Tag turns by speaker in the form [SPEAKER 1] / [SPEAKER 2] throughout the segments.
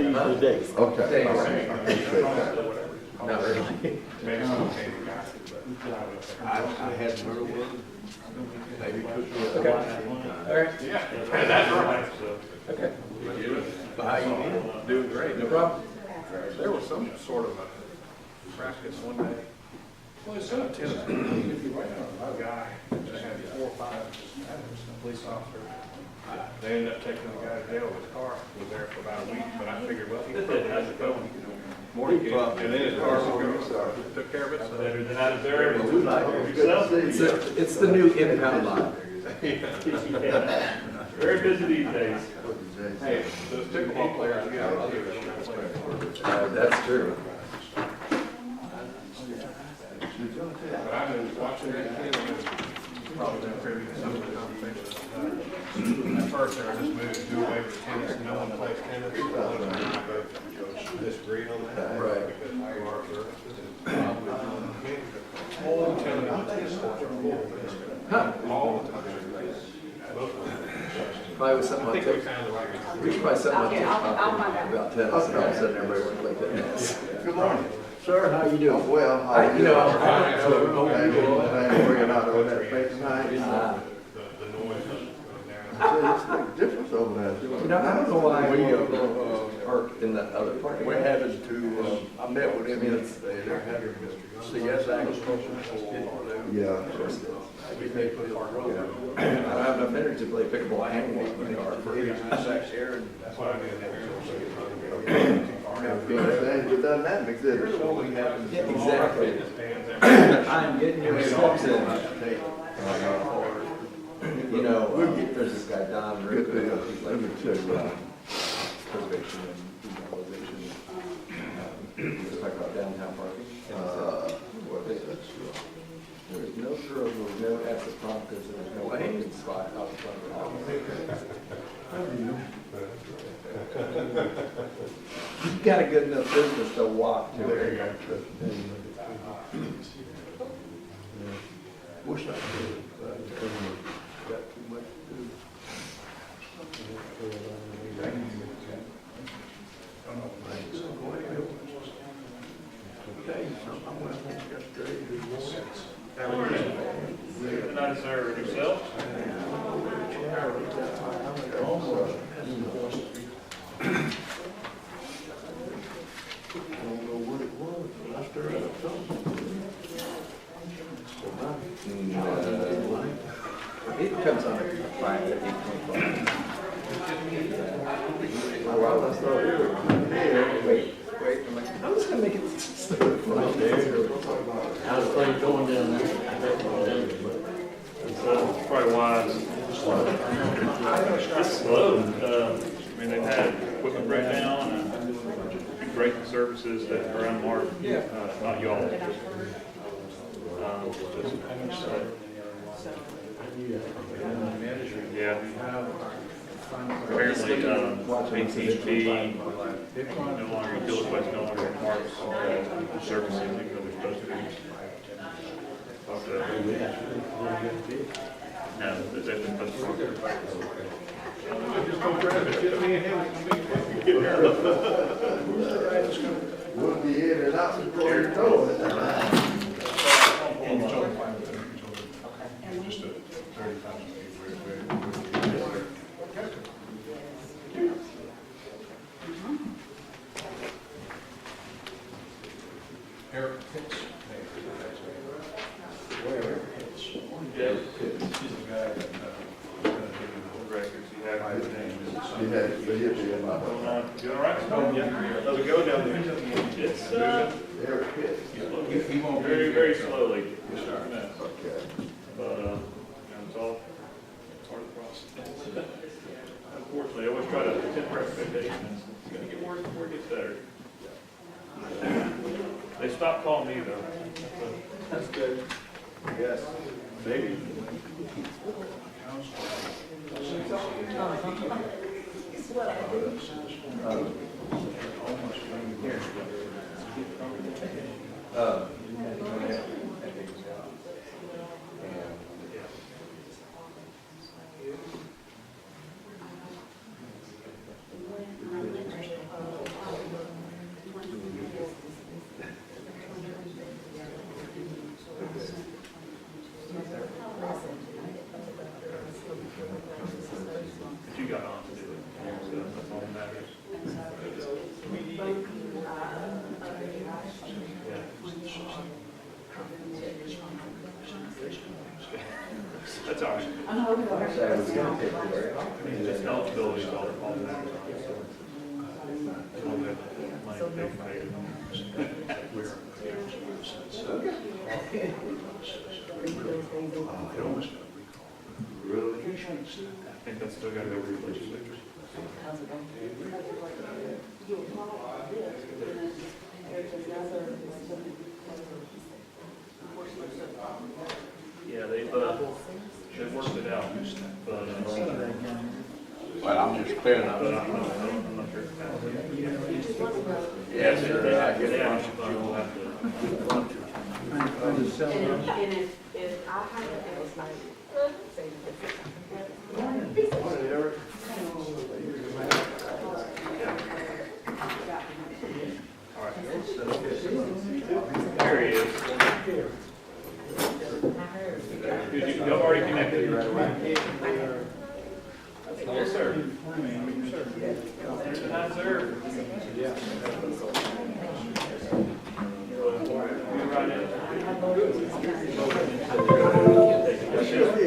[SPEAKER 1] Tuesday days.
[SPEAKER 2] Okay.
[SPEAKER 3] Thanks.
[SPEAKER 2] All right. I appreciate that.
[SPEAKER 3] Not really.
[SPEAKER 1] I hadn't heard of one. Maybe could be.
[SPEAKER 3] Okay. All right.
[SPEAKER 4] Yeah, that's right.
[SPEAKER 3] Okay.
[SPEAKER 1] But how you been?
[SPEAKER 4] Doing great.
[SPEAKER 3] No problem.
[SPEAKER 4] There was some sort of a practice one day. Well, it's not tennis. A guy just had 4 or 5 police officers. They ended up taking the guy to jail. His car was there for about a week, but I figured, well, he probably has it going. More than and then his car took care of it. So better than I deserved.
[SPEAKER 1] We like it. Good to see you.
[SPEAKER 3] It's the new impound lot.
[SPEAKER 4] Very busy these days. Hey, those pickleball players, we have other players.
[SPEAKER 3] That's true.
[SPEAKER 4] But I was watching that kid, and probably been privy to some of the conversations. At first, they were just moving to do away with tennis, no one plays tennis. Disagree on that.
[SPEAKER 3] Right.
[SPEAKER 4] Because you are all tennis sports are full.
[SPEAKER 3] Huh.
[SPEAKER 4] All the time.
[SPEAKER 3] Probably was something
[SPEAKER 4] I
[SPEAKER 3] on
[SPEAKER 4] think we
[SPEAKER 3] TikTok.
[SPEAKER 4] found the right.
[SPEAKER 3] Probably something on
[SPEAKER 5] Okay, I'll find
[SPEAKER 3] TikTok
[SPEAKER 5] out.
[SPEAKER 3] about tennis, and all of a sudden everybody wants to play tennis.
[SPEAKER 2] Good morning.
[SPEAKER 1] Sir, how you doing?
[SPEAKER 2] Well, how
[SPEAKER 3] I-
[SPEAKER 2] are
[SPEAKER 3] you
[SPEAKER 2] you?
[SPEAKER 3] know,
[SPEAKER 2] Glad we're not over that place tonight.
[SPEAKER 4] The noise of there.
[SPEAKER 2] See, it's a big difference over there.
[SPEAKER 3] You know, I don't know why
[SPEAKER 1] We,
[SPEAKER 3] park in that other parking
[SPEAKER 1] we're
[SPEAKER 3] lot.
[SPEAKER 1] having to, I met with them yesterday, they're having CS agriculture for,
[SPEAKER 2] Yeah.
[SPEAKER 1] everything for the road.
[SPEAKER 3] I don't have enough energy to play pickleball and walk my car.
[SPEAKER 1] Sax here, and
[SPEAKER 4] That's what I did.
[SPEAKER 2] Good dynamics, isn't it?
[SPEAKER 1] so we have.
[SPEAKER 3] Yeah, exactly. I'm getting your steps in. You know, there's this guy, Don
[SPEAKER 2] Good
[SPEAKER 3] Rick,
[SPEAKER 2] deal.
[SPEAKER 3] he's
[SPEAKER 2] Let me
[SPEAKER 3] like
[SPEAKER 2] check it out.
[SPEAKER 3] preservation and revitalization. He was talking about downtown parking. And he said, there's no curb, there's no exit prompt, because there's no parking spot out front of the house. You've got a good enough business to walk to.
[SPEAKER 2] There you go.
[SPEAKER 1] Wish I could, but got too much to do. Okay, so I'm gonna get straight.
[SPEAKER 4] Good night, sir. Yourself?
[SPEAKER 1] I don't know what it was, but I stirred up something.
[SPEAKER 3] It comes on at 5 to 8:25. Oh, wow, that's not here. Wait, I'm like, I'm just gonna make it.
[SPEAKER 1] How's things going down there?
[SPEAKER 4] It's probably wise. It's slow. I mean, they've had equipment breakdown and braking services that are unmarked. Not y'all. Yeah. Apparently, AT&T, no longer, Utilities West no longer marks services, even though they're supposed to. No, they've been supposed to. Just don't grab it, get me in here.
[SPEAKER 2] We'll be in and out before you know it.
[SPEAKER 4] Eric Pitts. Yes. He's the guy that, records, he had everything.
[SPEAKER 2] He had, he hit me in my.
[SPEAKER 4] You all right? Oh, yeah. How's it go down there? It's,
[SPEAKER 2] Eric Pitt.
[SPEAKER 4] he won't very, very slowly.
[SPEAKER 2] Okay.
[SPEAKER 4] But, it's all, it's part of the process. Unfortunately, I always try to temper expectations. It's gonna get worse before it gets better. They stopped calling me though. That's good.
[SPEAKER 2] Yes.
[SPEAKER 4] Maybe. That's all right.
[SPEAKER 3] So it's gonna take you very long.
[SPEAKER 4] Just eligibility is all that.
[SPEAKER 2] Really?
[SPEAKER 4] I think that's still gotta go through the legislature. Yeah, they've worked it out, but,
[SPEAKER 1] Well, I'm just clearing up.
[SPEAKER 4] I'm not sure.
[SPEAKER 1] Yes, sir, I get
[SPEAKER 4] They
[SPEAKER 1] it.
[SPEAKER 4] have to, we'll have to.
[SPEAKER 5] And if I have it, it's like, say,
[SPEAKER 2] Morning, Eric.
[SPEAKER 4] All right. There he is. Y'all already connected right away? Yes, sir. Hi, sir.
[SPEAKER 2] Yeah,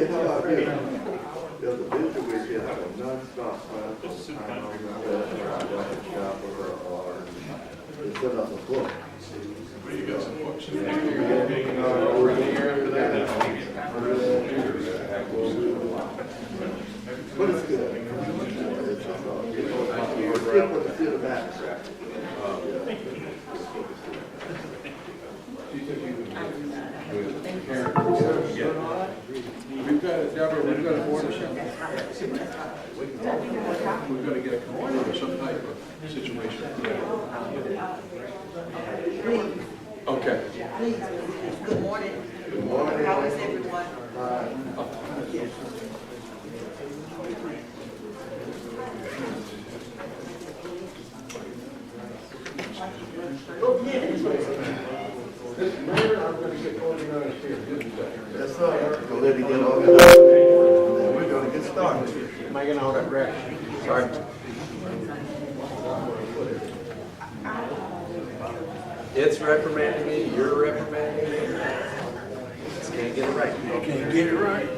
[SPEAKER 2] how about this? There's a visitor with you, have a non-stop class.
[SPEAKER 4] This is super country.
[SPEAKER 2] They set up a book.
[SPEAKER 1] You got some books.
[SPEAKER 2] But it's good. It's good for the city matters.
[SPEAKER 1] We've got, Deborah, we've got a board or something. We've got to get a complaint or some type of situation. Okay.
[SPEAKER 6] Please, good morning.
[SPEAKER 2] Good morning.
[SPEAKER 6] How is everyone?
[SPEAKER 2] Yes, sir. Go let it get organized. And then we're gonna get started.
[SPEAKER 1] Making all that wreck. Sorry.
[SPEAKER 3] It's reprimanding me, you're reprimanding me. Just can't get it right.
[SPEAKER 1] Can't get it right.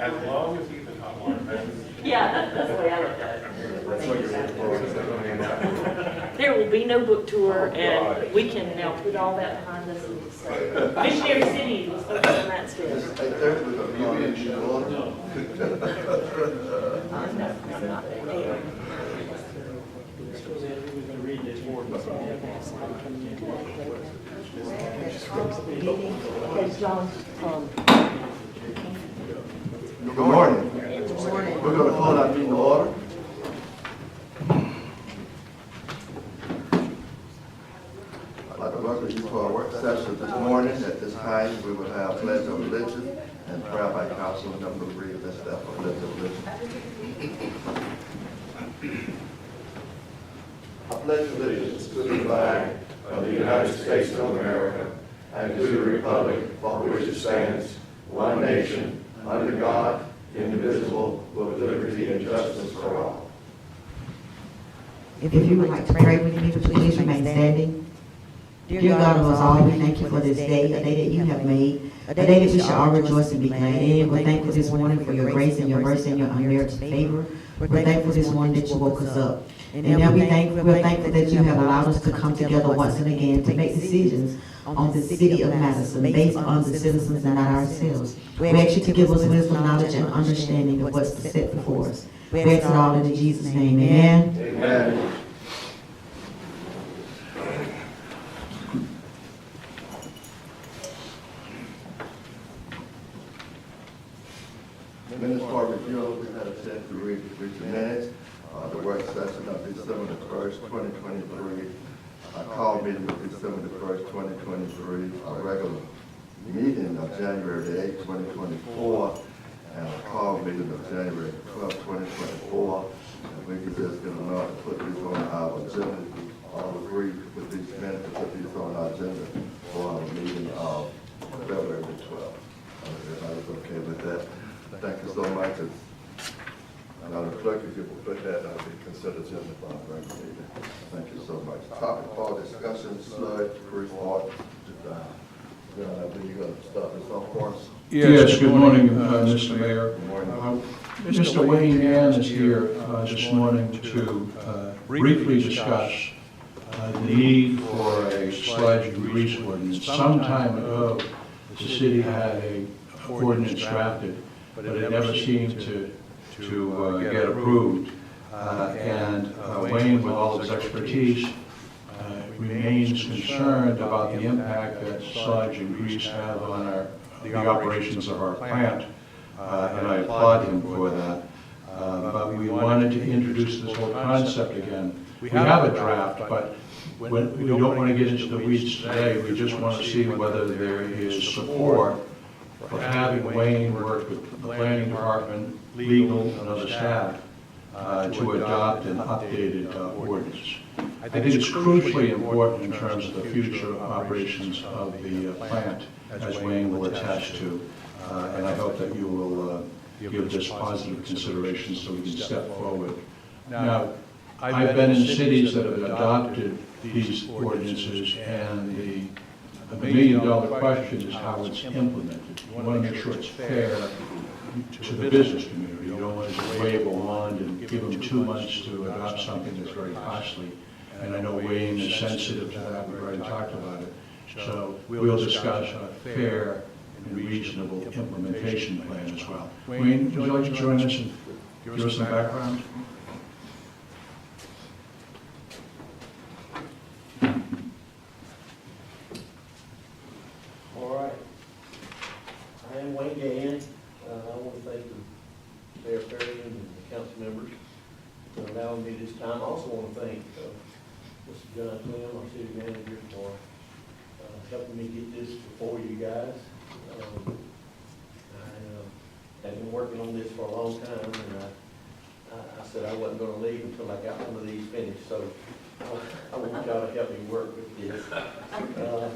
[SPEAKER 4] As long as you can online.
[SPEAKER 5] yeah, that's the way I look at it. There will be no book tour, and we can now put all that behind us. So, Missionary City, let's focus on that instead.
[SPEAKER 2] 8:30, we're gonna call it in order.
[SPEAKER 5] No, it's not there. Has John,
[SPEAKER 2] Good morning. We're gonna call our meeting to order. I'd like to welcome you to our work session this morning. At this time, we will have pledge of allegiance and prayer by council number 3. Let's start for pledge of allegiance. I pledge allegiance to the flag of the United States of America and to the republic for which it stands, one nation, under God, indivisible, with liberty and justice for all.
[SPEAKER 6] If you would like to pray with me, please remain standing. Dear God of us all, we thank you for this day, a day that you have made, a day that we shall all rejoice and be glad in. We're thankful this morning for your grace and your mercy and your unmerited favor. We're thankful this morning that you woke us up. And now we're thankful that you have allowed us to come together once and again to make decisions on the city of Madison based on the citizens and not ourselves. We ask you to give us wisdom, knowledge, and understanding of what's set before us. We ask it all in Jesus' name. Amen.
[SPEAKER 2] Amen. Minutes for review, we had a chance to read the minutes. the work session of December the 1st, 2023. A call meeting of December the 1st, 2023. A regular meeting of January the 8th, 2024. And a call meeting of January 12th, 2024. And we could just get an order to put these on our agenda. All agree with these minutes to put these on our agenda for our meeting of February the 12th. Everybody's okay with that? Thank you so much. Madam Clerk, if you will put that on the consent agenda for our regular meeting. Thank you so much. Topic for discussion, sludge, report. John, I think you're going to start this off for us.
[SPEAKER 7] Yes, good morning, Mr. Mayor.
[SPEAKER 2] Good morning.
[SPEAKER 7] Mr. Wayne Gann is here this morning to briefly discuss the need for a sludge grease ordinance. Some time ago, the city had an ordinance drafted, but it never seemed to get approved. And Wayne, with all his expertise, remains concerned about the impact that sludge and grease have on the operations of our plant, and I applaud him for that. But we wanted to introduce this whole concept again. We have a draft, but we don't want to get into the weeds today. We just want to see whether there is support for having Wayne work with the planning department, legal, and other staff to adopt an updated ordinance. I think it's crucially important in terms of the future operations of the plant, as Wayne will attest to, and I hope that you will give this positive consideration so we can step forward. Now, I've been in cities that have adopted these ordinances, and the million-dollar question is how it's implemented. You want to make sure it's fair to the business community. You don't want to just wave a wand and give them 2 months to adopt something that's very costly. And I know Wayne is sensitive to that. We've already talked about it. So we'll discuss a fair and reasonable implementation plan as well. Wayne, would you like to join us and give us some background?
[SPEAKER 8] All right. I am Wayne Gann. I want to thank the Mayor Perry and the council members for allowing me this time. I also want to thank Mr. John Clem, our city manager, for helping me get this before you guys. I have been working on this for a long time, and I said I wasn't going to leave until I got one of these finished. So I want y'all to help me work with this.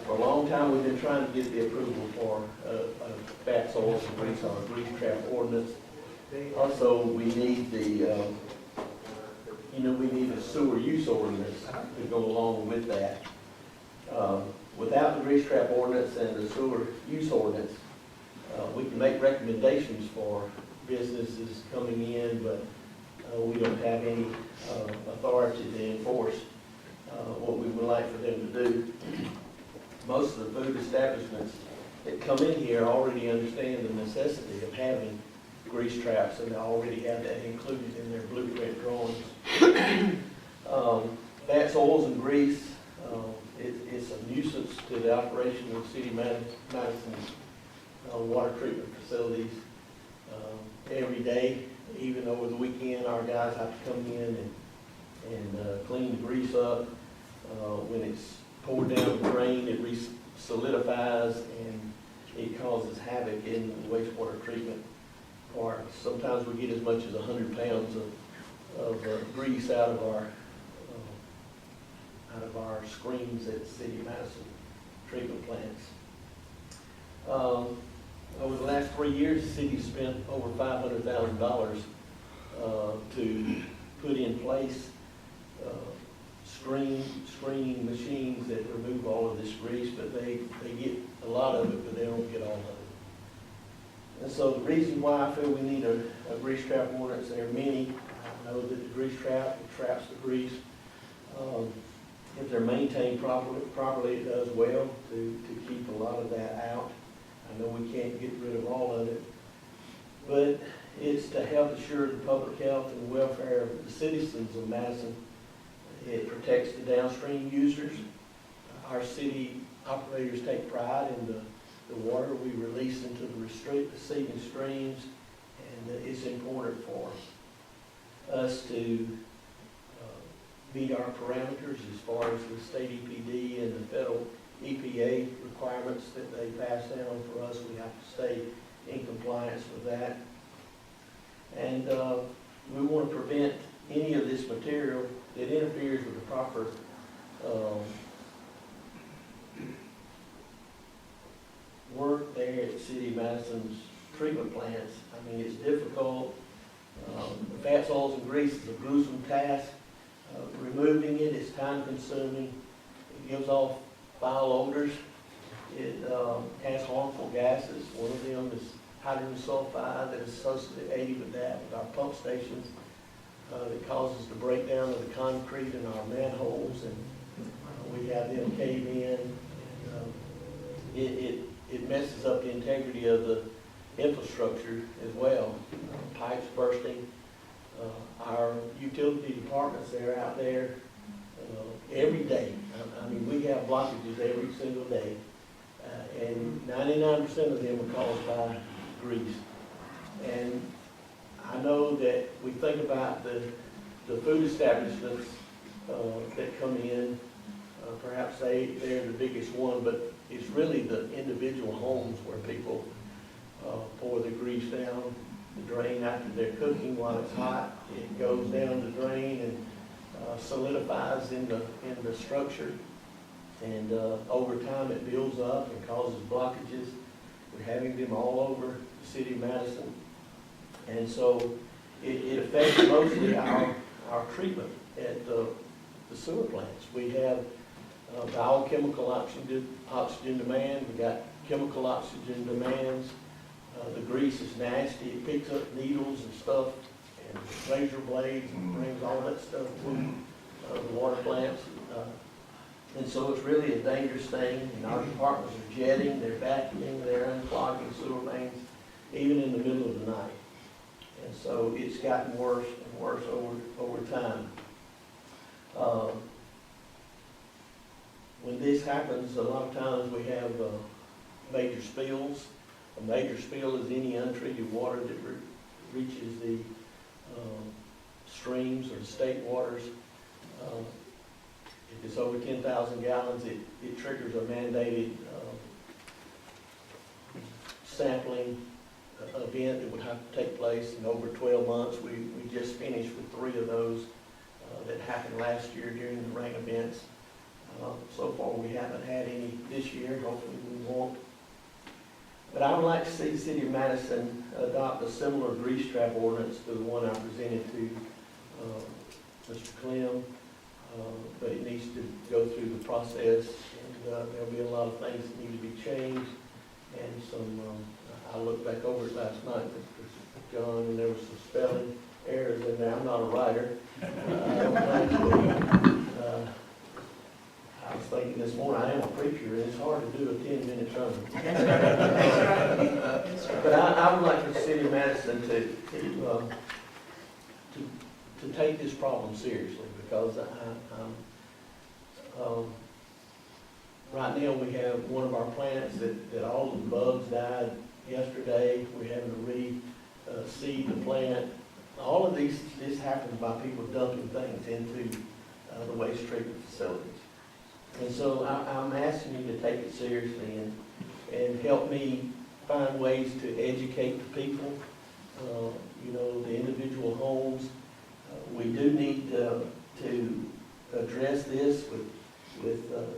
[SPEAKER 8] For a long time, we've been trying to get the approval for fats, oils, and grease on a grease trap ordinance. Also, we need we need a sewer use ordinance to go along with that. Without the grease trap ordinance and the sewer use ordinance, we can make recommendations for businesses coming in, but we don't have any authority to enforce what we would like for them to do. Most of the food establishments that come in here already understand the necessity of having grease traps, and they already have that included in their blueprint drawings. Fats, oils, and grease, it's a nuisance to the operation of City Madison's water treatment facilities. Every day, even over the weekend, our guys have to come in and clean the grease up. When it's poured down the drain, it solidifies and it causes havoc in the wastewater treatment part. Sometimes we get as much as 100 pounds of grease out of our screens at City Madison treatment plants. Over the last 3 years, the city spent over $500,000 to put in place screening machines that remove all of this grease, but they get a lot of it, but they don't get all of it. And so the reason why I feel we need a grease trap ordinance, there are many. I know that the grease trap, it traps the grease. If they're maintained properly, it does well to keep a lot of that out. I know we can't get rid of all of it, but it's to help assure the public health and welfare of the citizens of Madison. It protects the downstream users. Our city operators take pride in the water we release into the receiving streams, and it's important for us to meet our parameters as far as the state EPD and the federal EPA requirements that they pass down for us. We have to stay in compliance with that. And we want to prevent any of this material that interferes with the proper work there at City of Madison's treatment plants. I mean, it's difficult. The fats, oils, and grease is a gruesome task. Removing it is time consuming. It gives off foul odors. It has harmful gases. One of them is hydrogen sulfide that is associated with that, with our pump stations, that causes the breakdown of the concrete in our manholes, and we have them cave in. And, it messes up the integrity of the infrastructure as well. Pipes bursting. Our utility departments, they're out there every day. I mean, we have blockages every single day, and 99% of them are caused by grease. And I know that we think about the food establishments that come in. Perhaps they're the biggest one, but it's really the individual homes where people pour the grease down the drain after they're cooking while it's hot. It goes down the drain and solidifies in the structure. And over time it builds up and causes blockages. We're having them all over the City of Madison. And so it affects mostly our treatment at the sewer plants. We have biochemical oxygen demand. We got chemical oxygen demands. The grease is nasty. It picks up needles and stuff and razor blades and brings all that stuff to the water plants. And so it's really a dangerous thing. And our departments are jetting, they're vacuuming, they're unclogging sewer mains, even in the middle of the night. And so it's gotten worse and worse over time. When this happens, a lot of times we have major spills. A major spill is any untreated water that reaches the streams or the state waters. If it's over 10,000 gallons, it triggers a mandated sampling event that would have to take place in over 12 months. We just finished with 3 of those that happened last year during the rain events. So far, we haven't had any this year. Hopefully, we won't. But I would like to see the City of Madison adopt a similar grease trap ordinance to the one I presented to Mr. Clem. But it needs to go through the process, and there'll be a lot of things that need to be changed. And some, I looked back over it last night with John, and there was some spelling errors in there. I'm not a writer. I was thinking this morning, I am a preacher, and it's hard to do a 10-minute sermon. But I would like for the City of Madison to take this problem seriously, because right now we have one of our plants that all the bugs died yesterday. We're having to reseed the plant. All of this happens by people dumping things into the waste treatment facilities. And so I'm asking you to take it seriously and help me find ways to educate the people, the individual homes. We do need to address this with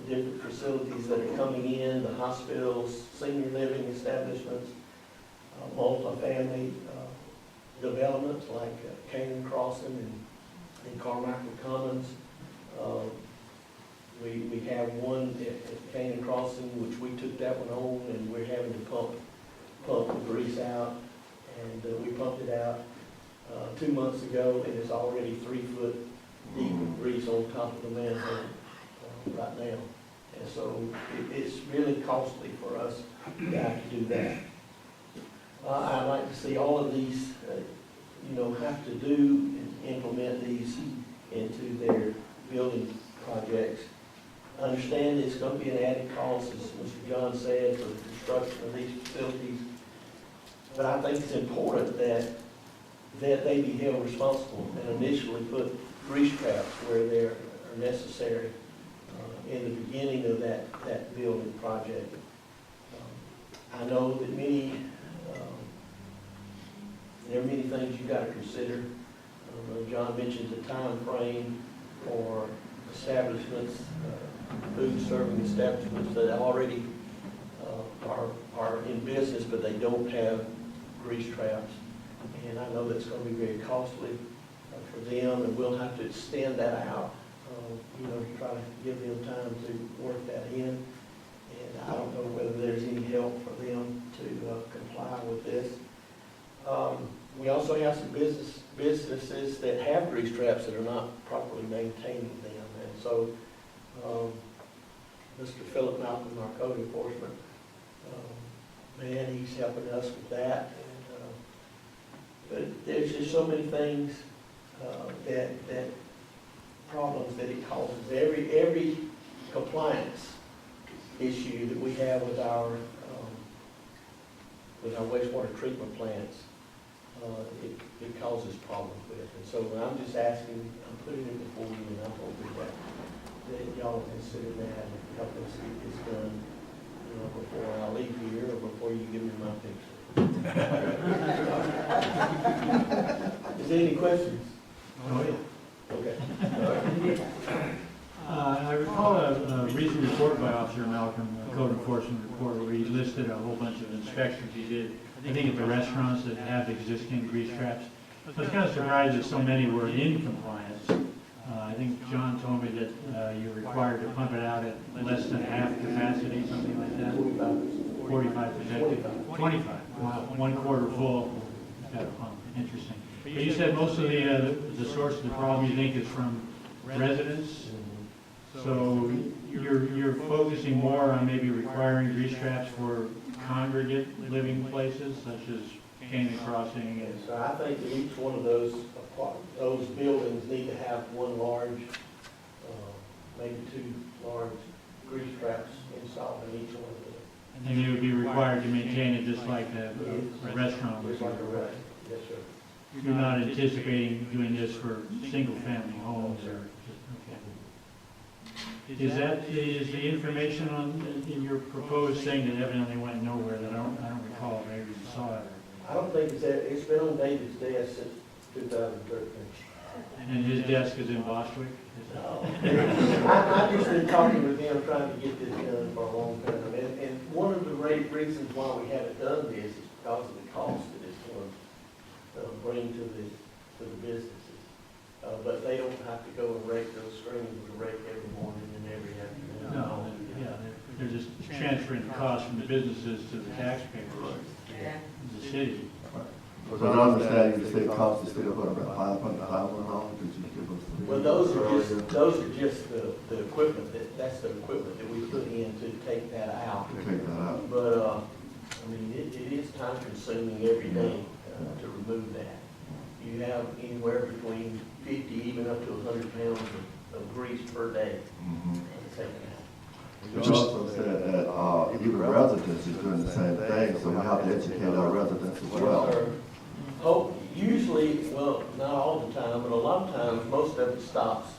[SPEAKER 8] different facilities that are coming in, the hospitals, senior living establishments, multifamily developments like Canyon Crossing and Carmichael Commons. We have one at Canyon Crossing, which we took that one on, and we're having to pump the grease out. And we pumped it out 2 months ago, and it's already 3 foot deep of grease on top of the manhole right now. And so it's really costly for us to have to do that. I'd like to see all of these, have to do and implement these into their building projects. I understand it's going to be an added cost, as Mr. John said, for the construction of these facilities. But I think it's important that they be held responsible and initially put grease traps where they are necessary in the beginning of that building project. I know that there are many things you've got to consider. John mentioned the time frame for establishments, food serving establishments that already are in business, but they don't have grease traps. And I know that's going to be very costly for them, and we'll have to extend that out, to try to give them time to work that in. And I don't know whether there's any help for them to comply with this. We also have some businesses that have grease traps that are not properly maintaining them. And so Mr. Philip Malcolm, our code enforcement man, he's helping us with that. But there's just so many things that problems that it causes. Every compliance issue that we have with our wastewater treatment plants, it causes problems with. And so I'm just asking, I'm putting it before you, and I'm hoping that y'all consider that and help us get this done, before I leave here or before you give me my picture. Is there any questions? Okay.
[SPEAKER 9] I recall a recent report by Officer Malcolm, a code enforcement report, where he listed a whole bunch of inspections he did, I think at the restaurants that have existing grease traps. I was kind of surprised that so many were in compliance. I think John told me that you're required to pump it out at less than half capacity, something like that. 45%. 25. Wow. 1/4 full. Got to pump. Interesting. But you said most of the source of the problem you think is from residents. So you're focusing more on maybe requiring grease traps for congregate living places such as Canyon Crossing.
[SPEAKER 8] And so I think that each one of those buildings need to have one large, maybe 2 large grease traps installed in each one of them.
[SPEAKER 9] And you would be required to maintain it just like a restaurant would.
[SPEAKER 8] Just like a restaurant. Yes, sir.
[SPEAKER 9] You're not anticipating doing this for single-family homes or, okay. Is the information in your proposed thing that evidently went nowhere that I don't recall, maybe you saw it?
[SPEAKER 8] I don't think it's been on David's desk since 2013.
[SPEAKER 9] And his desk is in Bostwick?
[SPEAKER 8] No. I've just been talking with him, trying to get this done for a long time. And one of the reasons why we haven't done this is because of the cost that it's going to bring to the businesses. But they don't have to go and rake those screens with a rake every morning and every afternoon.
[SPEAKER 9] No, they're just transferring the cost from the businesses to the taxpayers, the city.
[SPEAKER 2] Was I understanding the state cost is still about $500,000? Could you give us?
[SPEAKER 8] Well, those are just the equipment that's the equipment that we put in to take that out.
[SPEAKER 2] To take that out.
[SPEAKER 8] But, it is time consuming every day to remove that. You have anywhere between 50, even up to 100 pounds of grease per day to take out.
[SPEAKER 2] You also said that even residents is doing the same thing, so we have to educate our residents as well.
[SPEAKER 8] Oh, usually, well, not all the time, but a lot of times, most of it stops,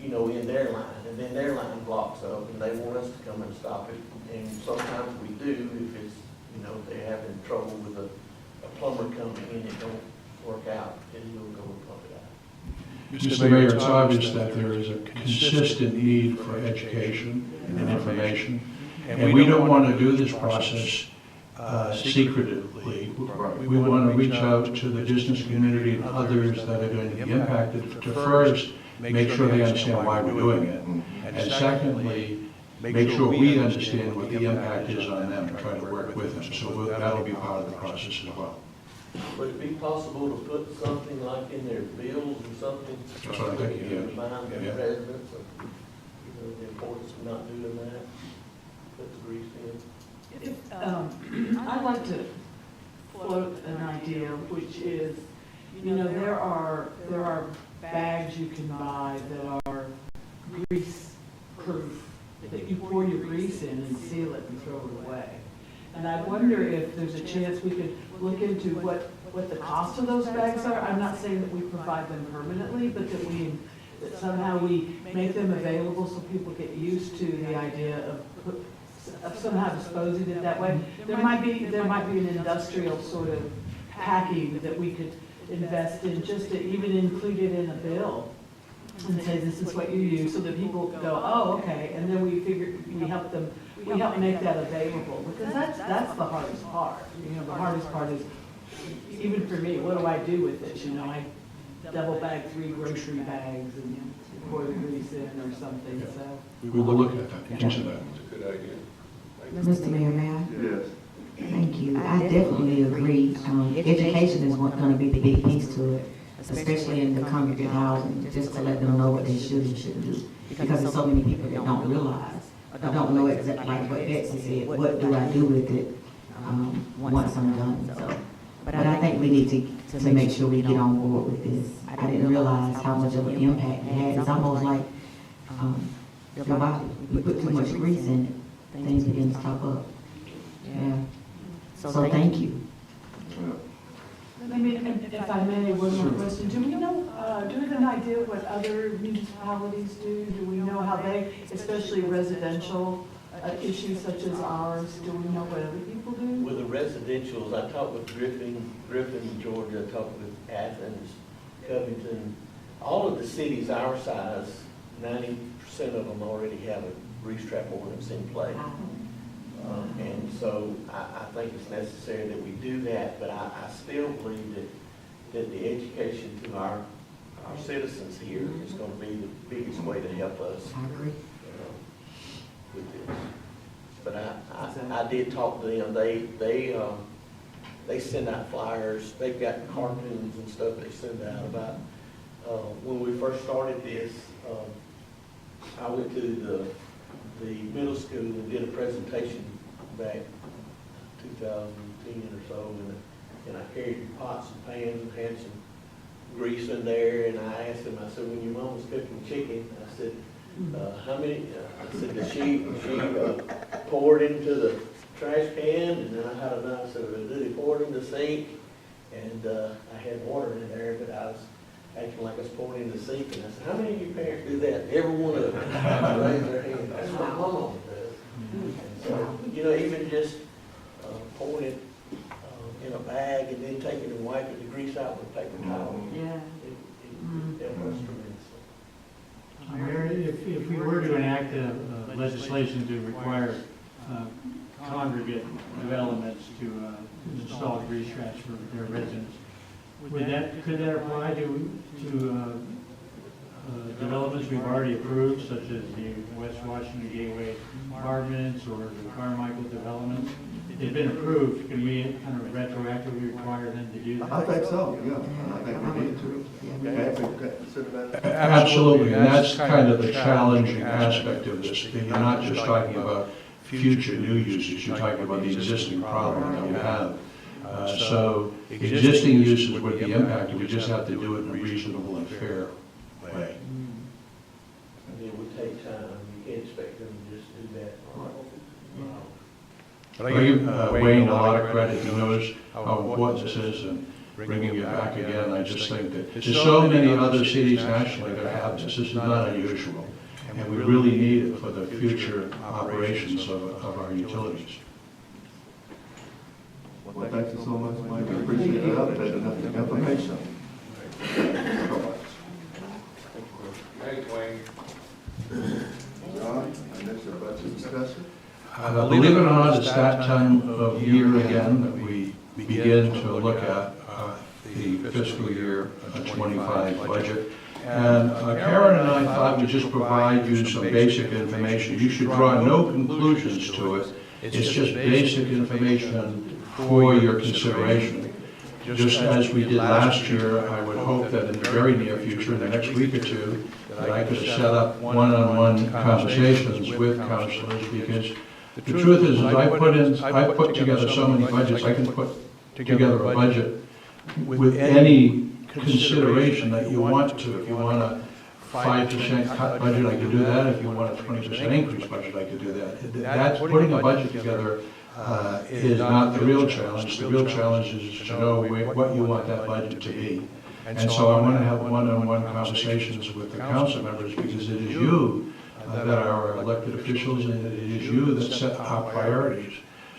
[SPEAKER 8] in their line, and then their line blocks up, and they want us to come and stop it. And sometimes we do, if it's, if they're having trouble with a plumber coming in, it don't work out, then we'll go and pump it out.
[SPEAKER 7] Mr. Mayor, it's obvious that there is a consistent need for education and information, and we don't want to do this process secretively. We want to reach out to the business community and others that are going to be impacted to first make sure they understand why we're doing it, and secondly, make sure we understand what the impact is on them and try to work with them. So that'll be part of the process as well.
[SPEAKER 8] Would it be possible to put something like in their bills or something?
[SPEAKER 7] That's what I'm thinking, yeah.
[SPEAKER 8] Remind the
[SPEAKER 7] Yeah.
[SPEAKER 8] residents of, the importance of not doing that, put the grease in.
[SPEAKER 10] I'd like to float an idea, which is, there are bags you can buy that are grease proof, that you pour your grease in and seal it and throw it away. And I wonder if there's a chance we could look into what the cost of those bags are. I'm not saying that we provide them permanently, but that we that somehow we make them available so people get used to the idea of somehow disposing it that way. There might be an industrial sort of packing that we could invest in, just to even include it in a bill and say, this is what you use, so that people go, oh, okay, and then we help make that available, because that's the hardest part. You know, the hardest part is, even for me, what do I do with it? You know, I double bag 3 grocery bags and pour the grease in or something, so.
[SPEAKER 7] We will look at that, into that.
[SPEAKER 3] It's a good idea.
[SPEAKER 6] Mr. Mayor, may I?
[SPEAKER 2] Yes.
[SPEAKER 6] Thank you. I definitely agree. Education is going to be the big piece to it, especially in the congregate housing, just to let them know what they should and shouldn't do. Because there's so many people that don't realize, or don't know exactly, like what Betsy said, what do I do with it once I'm done, so. But I think we need to make sure we get on board with this. I didn't realize how much of an impact it had. It's almost like your body, you put too much grease in it, things begin to pop up. Yeah. So thank you.
[SPEAKER 10] I mean, if I may, one more question. Do we know, do we have an idea what other municipalities do? Do we know how they, especially residential issues such as ours, do we know what other people do?
[SPEAKER 8] With the residentials, I talked with Griffin, Georgia, I talked with Athens, Covington. All of the cities our size, 90% of them already have a grease trap ordinance in place. And so I think it's necessary that we do that, but I still believe that the education to our citizens here is going to be the biggest way to help us
[SPEAKER 6] I agree.
[SPEAKER 8] with this. But I did talk to them. They send out flyers. They've got cartoons and stuff they send out about when we first started this. I went to the middle school and did a presentation back 2010 or so, and I carried pots and pans and had some grease in there, and I asked them, I said, when your mom was cooking chicken, I said, how many, I said, did she pour it into the trash can? And then I had enough, so did he pour it in the sink? And I had water in there, but I was acting like I was pouring in the sink, and I said, how many of you parents do that? Every one of them raised their hand. That's what my mom does. And so, you know, even just pouring it in a bag and then taking and wiping the grease out with a paper towel.
[SPEAKER 10] Yeah.
[SPEAKER 8] It helps tremendously.
[SPEAKER 9] Mayor, if we were to enact legislation to require congregate developments to install grease traps for their residents, could that apply to developments we've already approved, such as the West Washington Gateway Apartments or the Carmichael developments? They've been approved. Can we kind of retroactively require them to do that?
[SPEAKER 2] I think so, yeah. I think we need to. Consider that.
[SPEAKER 7] Absolutely, and that's kind of the challenging aspect of this. You're not just talking about future new uses, you're talking about the existing problem that you have. So existing uses would be impacted, we just have to do it in a reasonable and fair way.
[SPEAKER 8] And it would take time. You can't expect them to just do that.
[SPEAKER 7] But I give Wayne a lot of credit. He knows how important this is, and bringing it back again, I just think that there's so many other cities nationally that have this. This is not unusual, and we really need it for the future operations of our utilities.
[SPEAKER 2] Well, thank you so much, Mike. I appreciate the update and the information.
[SPEAKER 3] Thanks, Wayne.
[SPEAKER 2] All right, and next, a budget discussion.
[SPEAKER 7] Believe it or not, it's that time of year again that we begin to look at the fiscal year 25 budget. And Karen and I thought we'd just provide you some basic information. You should draw no conclusions to it. It's just basic information for your consideration. Just as we did last year, I would hope that in the very near future, in the next week or two, that I could set up one-on-one conversations with counselors, because the truth is I put together so many budgets, I can put together a budget with any consideration that you want to. If you want a 5% cut budget, I could do that. If you want a 20% increase budget, I could do that. That's putting a budget together is not the real challenge. The real challenge is to know what you want that budget to be. And so I want to have one-on-one conversations with the council members, because it is you that are our elected officials, and it is you that set our priorities.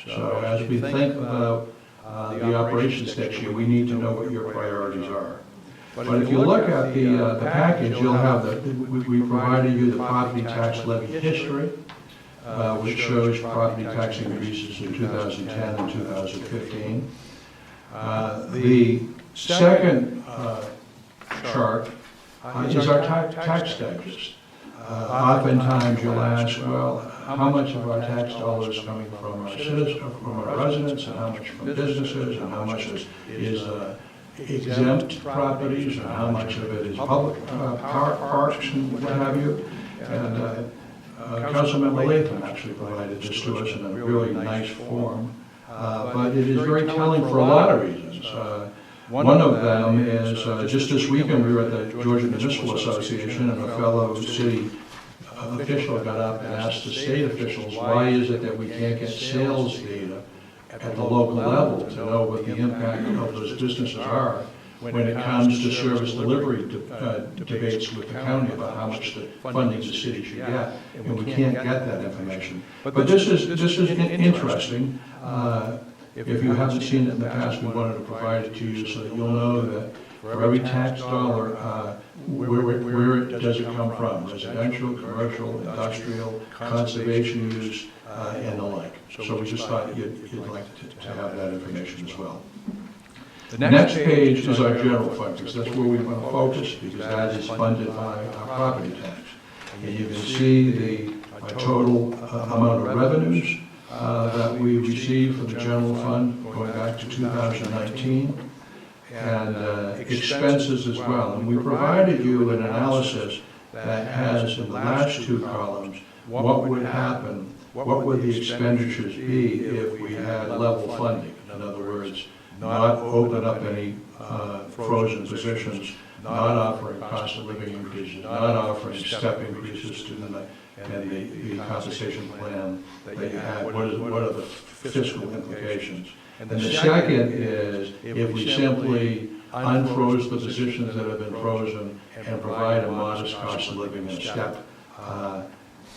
[SPEAKER 7] So as we think about the operations next year, we need to know what your priorities are. But if you look at the package, you'll have we provided you the property tax levy history, which shows property tax increases in 2010 and 2015. The second chart is our tax digest. Oftentimes you'll ask, well, how much of our tax dollars is coming from our citizens, from our residents, and how much from businesses, and how much is exempt properties, and how much of it is public parks and what have you. And Councilmember Latham actually provided this to us in a really nice form. But it is very telling for a lot of reasons. One of them is, just this weekend, we were at the Georgia Municipal Association, and a fellow city official got up and asked the state officials, why is it that we can't get sales data at the local level to know what the impact of those businesses are when it comes to service delivery debates with the county about how much the funding the city should get, and we can't get that information. But this is interesting. If you haven't seen it in the past, we wanted to provide it to you so that you'll know that for every tax dollar, where does it come from? Residential, commercial, industrial, conservation use, and the like. So we just thought you'd like to have that information as well. The next page is our general fund, because that's where we want to focus, because that is funded by our property tax. And you can see the total amount of revenues that we received from the general fund going back to 2019, and expenses as well. And we provided you an analysis that has in the last two columns what would happen, what would the expenditures be if we had level funding. In other words, not open up any frozen positions, not offering cost of living increases, not offering step increases to the compensation plan that you had. What are the fiscal implications? And the second is if we simply unfroze the positions that have been frozen and provide a modest cost of living and step.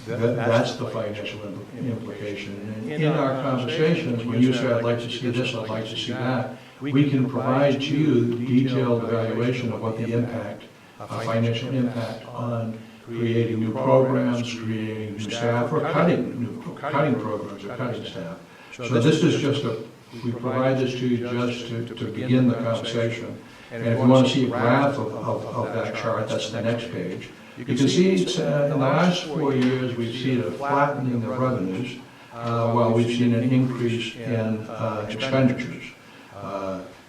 [SPEAKER 7] That's the financial implication. And in our conversations, when you say, I'd like to see this, I'd like to see that, we can provide to you detailed evaluation of what the impact, financial impact on creating new programs, creating new staff, or cutting programs, or cutting staff. So this is just we provide this to you just to begin the conversation. And if you want to see a graph of that chart, that's the next page. You can see in the last 4 years, we've seen a flattening of revenues, while we've seen an increase in expenditures.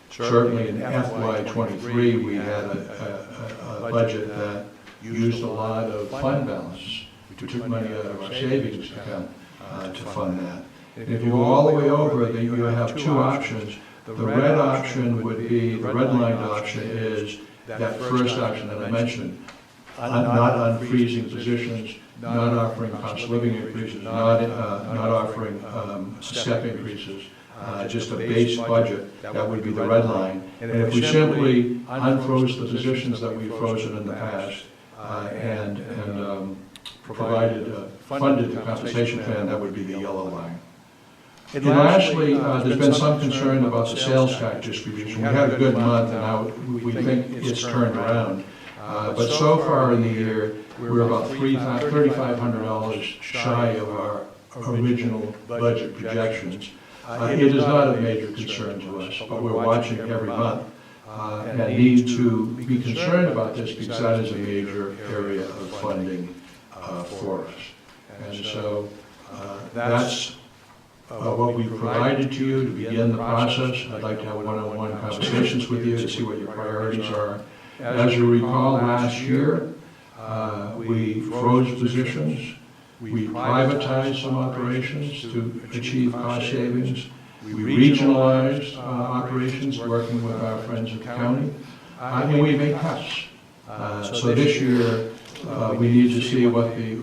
[SPEAKER 7] Certainly in FY23, we had a budget that used a lot of fund balance. We took money out of our savings account to fund that. And if you go all the way over, then you have two options. The red option would be, the red-lined option is that first option that I mentioned, not unfreezing positions, not offering cost of living increases, not offering step increases, just a base budget. That would be the red line. And if we simply unfroze the positions that we've frozen in the past and funded the compensation plan, that would be the yellow line. And lastly, there's been some concern about the sales tax distribution. We had a good month, and now we think it's turned around. But so far in the year, we're about $3,500 shy of our original budget projections. It is not a major concern to us, but we're watching every month and need to be concerned about this because that is a major area of funding for us. And so that's what we've provided to you to begin the process. I'd like to have one-on-one conversations with you to see what your priorities are. As you recall, last year, we froze positions. We privatized some operations to achieve cost savings. We regionalized operations, working with our friends at the county. And we made cuts. So this year, we need to see what the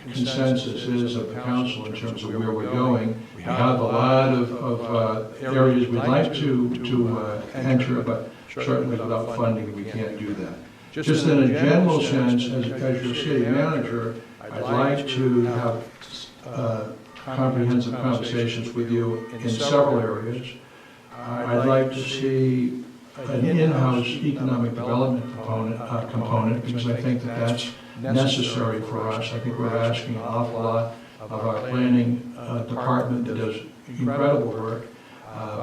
[SPEAKER 7] consensus is of the council in terms of where we're going. We have a lot of areas we'd like to enter, but certainly without funding, we can't do that. Just in a general sense, as your city manager, I'd like to have comprehensive conversations with you in several areas. I'd like to see an in-house economic development component, because I think that that's necessary for us. I think we're asking an awful lot of our planning department that does incredible work,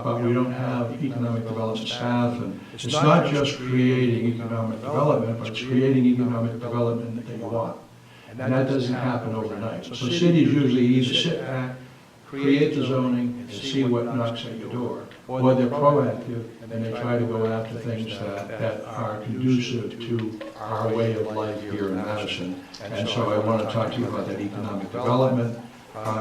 [SPEAKER 7] but we don't have economic development staff, and it's not just creating economic development, but it's creating economic development that you want. And that doesn't happen overnight. So cities usually either sit back, create the zoning, and see what knocks at your door, or they're proactive and they try to go after things that are conducive to our way of life here in Madison. And so I want to talk to you about that economic development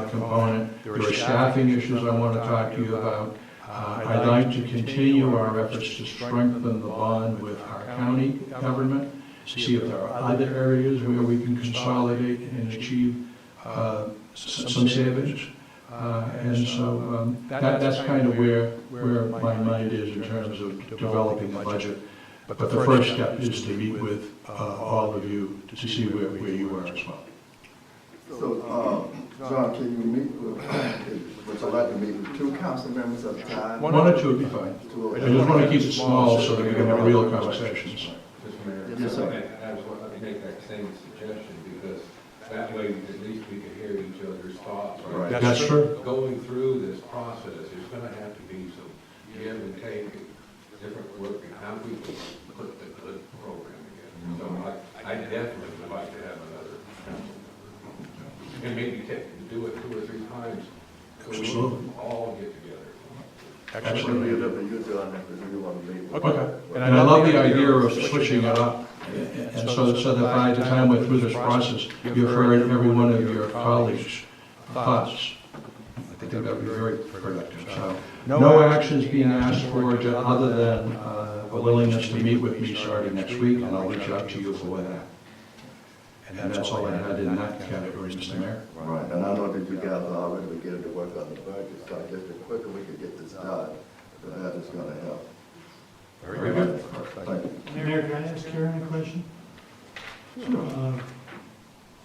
[SPEAKER 7] component. There are staffing issues I want to talk to you about. I'd like to continue our efforts to strengthen the bond with our county government, see if there are other areas where we can consolidate and achieve some savings. And so that's kind of where my mind is in terms of developing a budget. But the first step is to meet with all of you to see where you are as well.
[SPEAKER 2] So, John, can you meet with, would you like to meet with 2 council members at a time?
[SPEAKER 7] One or two would be fine. I just want to keep it small so that we can have real conversations.
[SPEAKER 11] Mr. Mayor,
[SPEAKER 2] Yes, sir.
[SPEAKER 11] I was wanting to make that same suggestion, because that way at least we could hear each other's thoughts.
[SPEAKER 2] Right.
[SPEAKER 7] That's true.
[SPEAKER 11] Going through this process, there's gonna have to be some give and take, different work, and how we can put the good program together. So I definitely would like to have another council member. And maybe do it 2 or 3 times, so we
[SPEAKER 7] Absolutely.
[SPEAKER 11] can all get together.
[SPEAKER 2] Actually, we'll leave it up to you, John, if you want to meet with.
[SPEAKER 7] Okay. And I love the idea of switching it up. And so that by the time we're through this process, you've heard every one of your colleagues' thoughts. I think that would be very productive. So no actions being asked for other than a willingness to meet with me starting next week, and I'll reach out to you for that. And that's all I had in that category, Mr. Mayor.
[SPEAKER 2] Right, and I know that you guys are already beginning to work on the budget, so I guess the quicker we can get this done, the better it's gonna help.
[SPEAKER 7] Very good.
[SPEAKER 2] Thank you.
[SPEAKER 9] Mayor, can I ask Karen a question?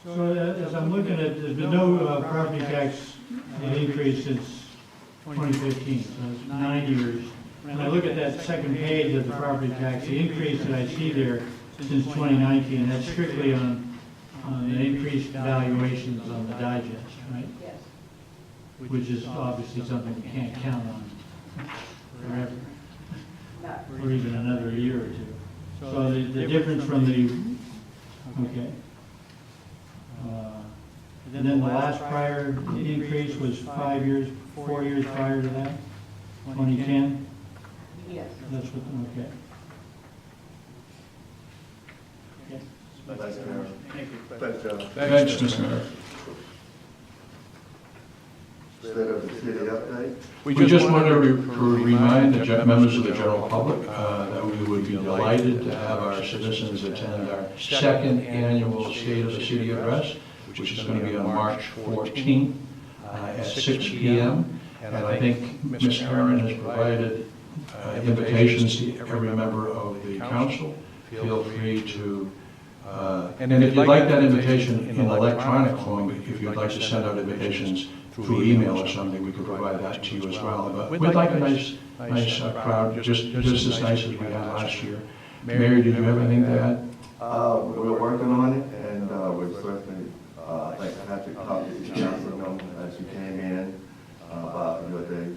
[SPEAKER 9] So as I'm looking at, there's been no property tax increase since 2015, so it's 9 years. When I look at that second page of the property tax, the increase that I see there since 2019, that's strictly on the increased valuations on the digest, right?
[SPEAKER 5] Yes.
[SPEAKER 9] Which is obviously something you can't count on forever, or even another year or two. So the difference from the, okay. And then the last prior increase was 5 years, 4 years prior to that, 2010?
[SPEAKER 5] Yes.
[SPEAKER 9] That's what, okay.
[SPEAKER 2] Thanks, Mayor. Thanks, John.
[SPEAKER 7] Thanks, Mr. Mayor.
[SPEAKER 2] State of the city update.
[SPEAKER 7] We just want to remind the members of the general public that we would be delighted to have our citizens attend our second annual State of the City Address, which is going to be on March 14th at 6 p.m. And I think Ms. Herman has provided invitations to every member of the council. Feel free to, and if you'd like that invitation in electronic form, if you'd like to send out invitations through email or something, we could provide that to you as well. But we'd like a nice crowd, just as nice as we had last year. Mary, did you have anything to add?
[SPEAKER 2] We're working on it, and we're certainly, I think Patrick talked to the council members as you came in about your day,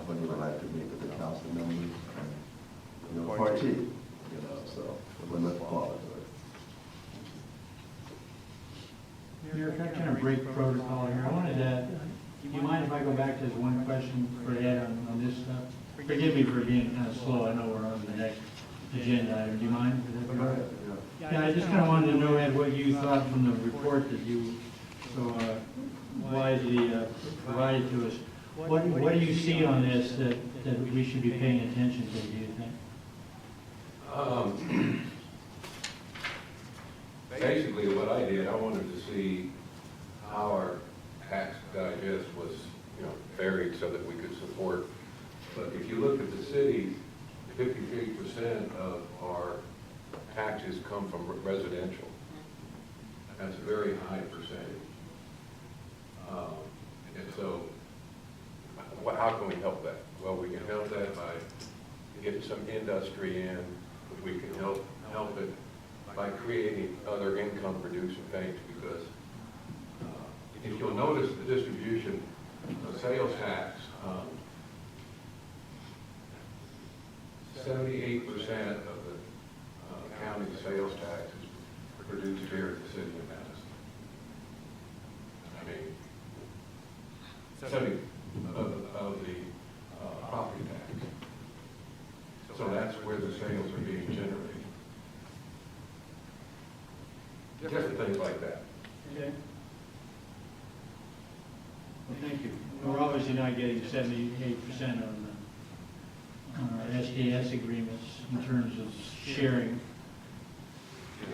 [SPEAKER 2] when you would like to meet with the council members and your party, so we're looking forward to it.
[SPEAKER 9] Mayor, can I kind of break protocol here? I wanted to, do you mind if I go back to this one question for Ed on this stuff? Forgive me for being kind of slow, I know we're on the next agenda item, do you mind?
[SPEAKER 2] Go ahead,
[SPEAKER 9] Yeah, I just kind of wanted to know, Ed, what you thought from the report that you so wisely provided to us. What do you see on this that we should be paying attention to, do you think?
[SPEAKER 11] Basically, what I did, I wanted to see our tax digest was, varied so that we could support. But if you look at the city, 53% of our taxes come from residential. That's a very high percentage. And so, how can we help that? Well, we can help that by getting some industry in. We can help it by creating other income producing things, because if you'll notice the distribution of sales tax, 78% of the county's sales tax is produced here in the city of Madison. I mean, 70 of the property tax. So that's where the sales are being generated. Different things like that.
[SPEAKER 9] Okay. Well, thank you. We're obviously not getting 78% on our SDS agreements in terms of sharing.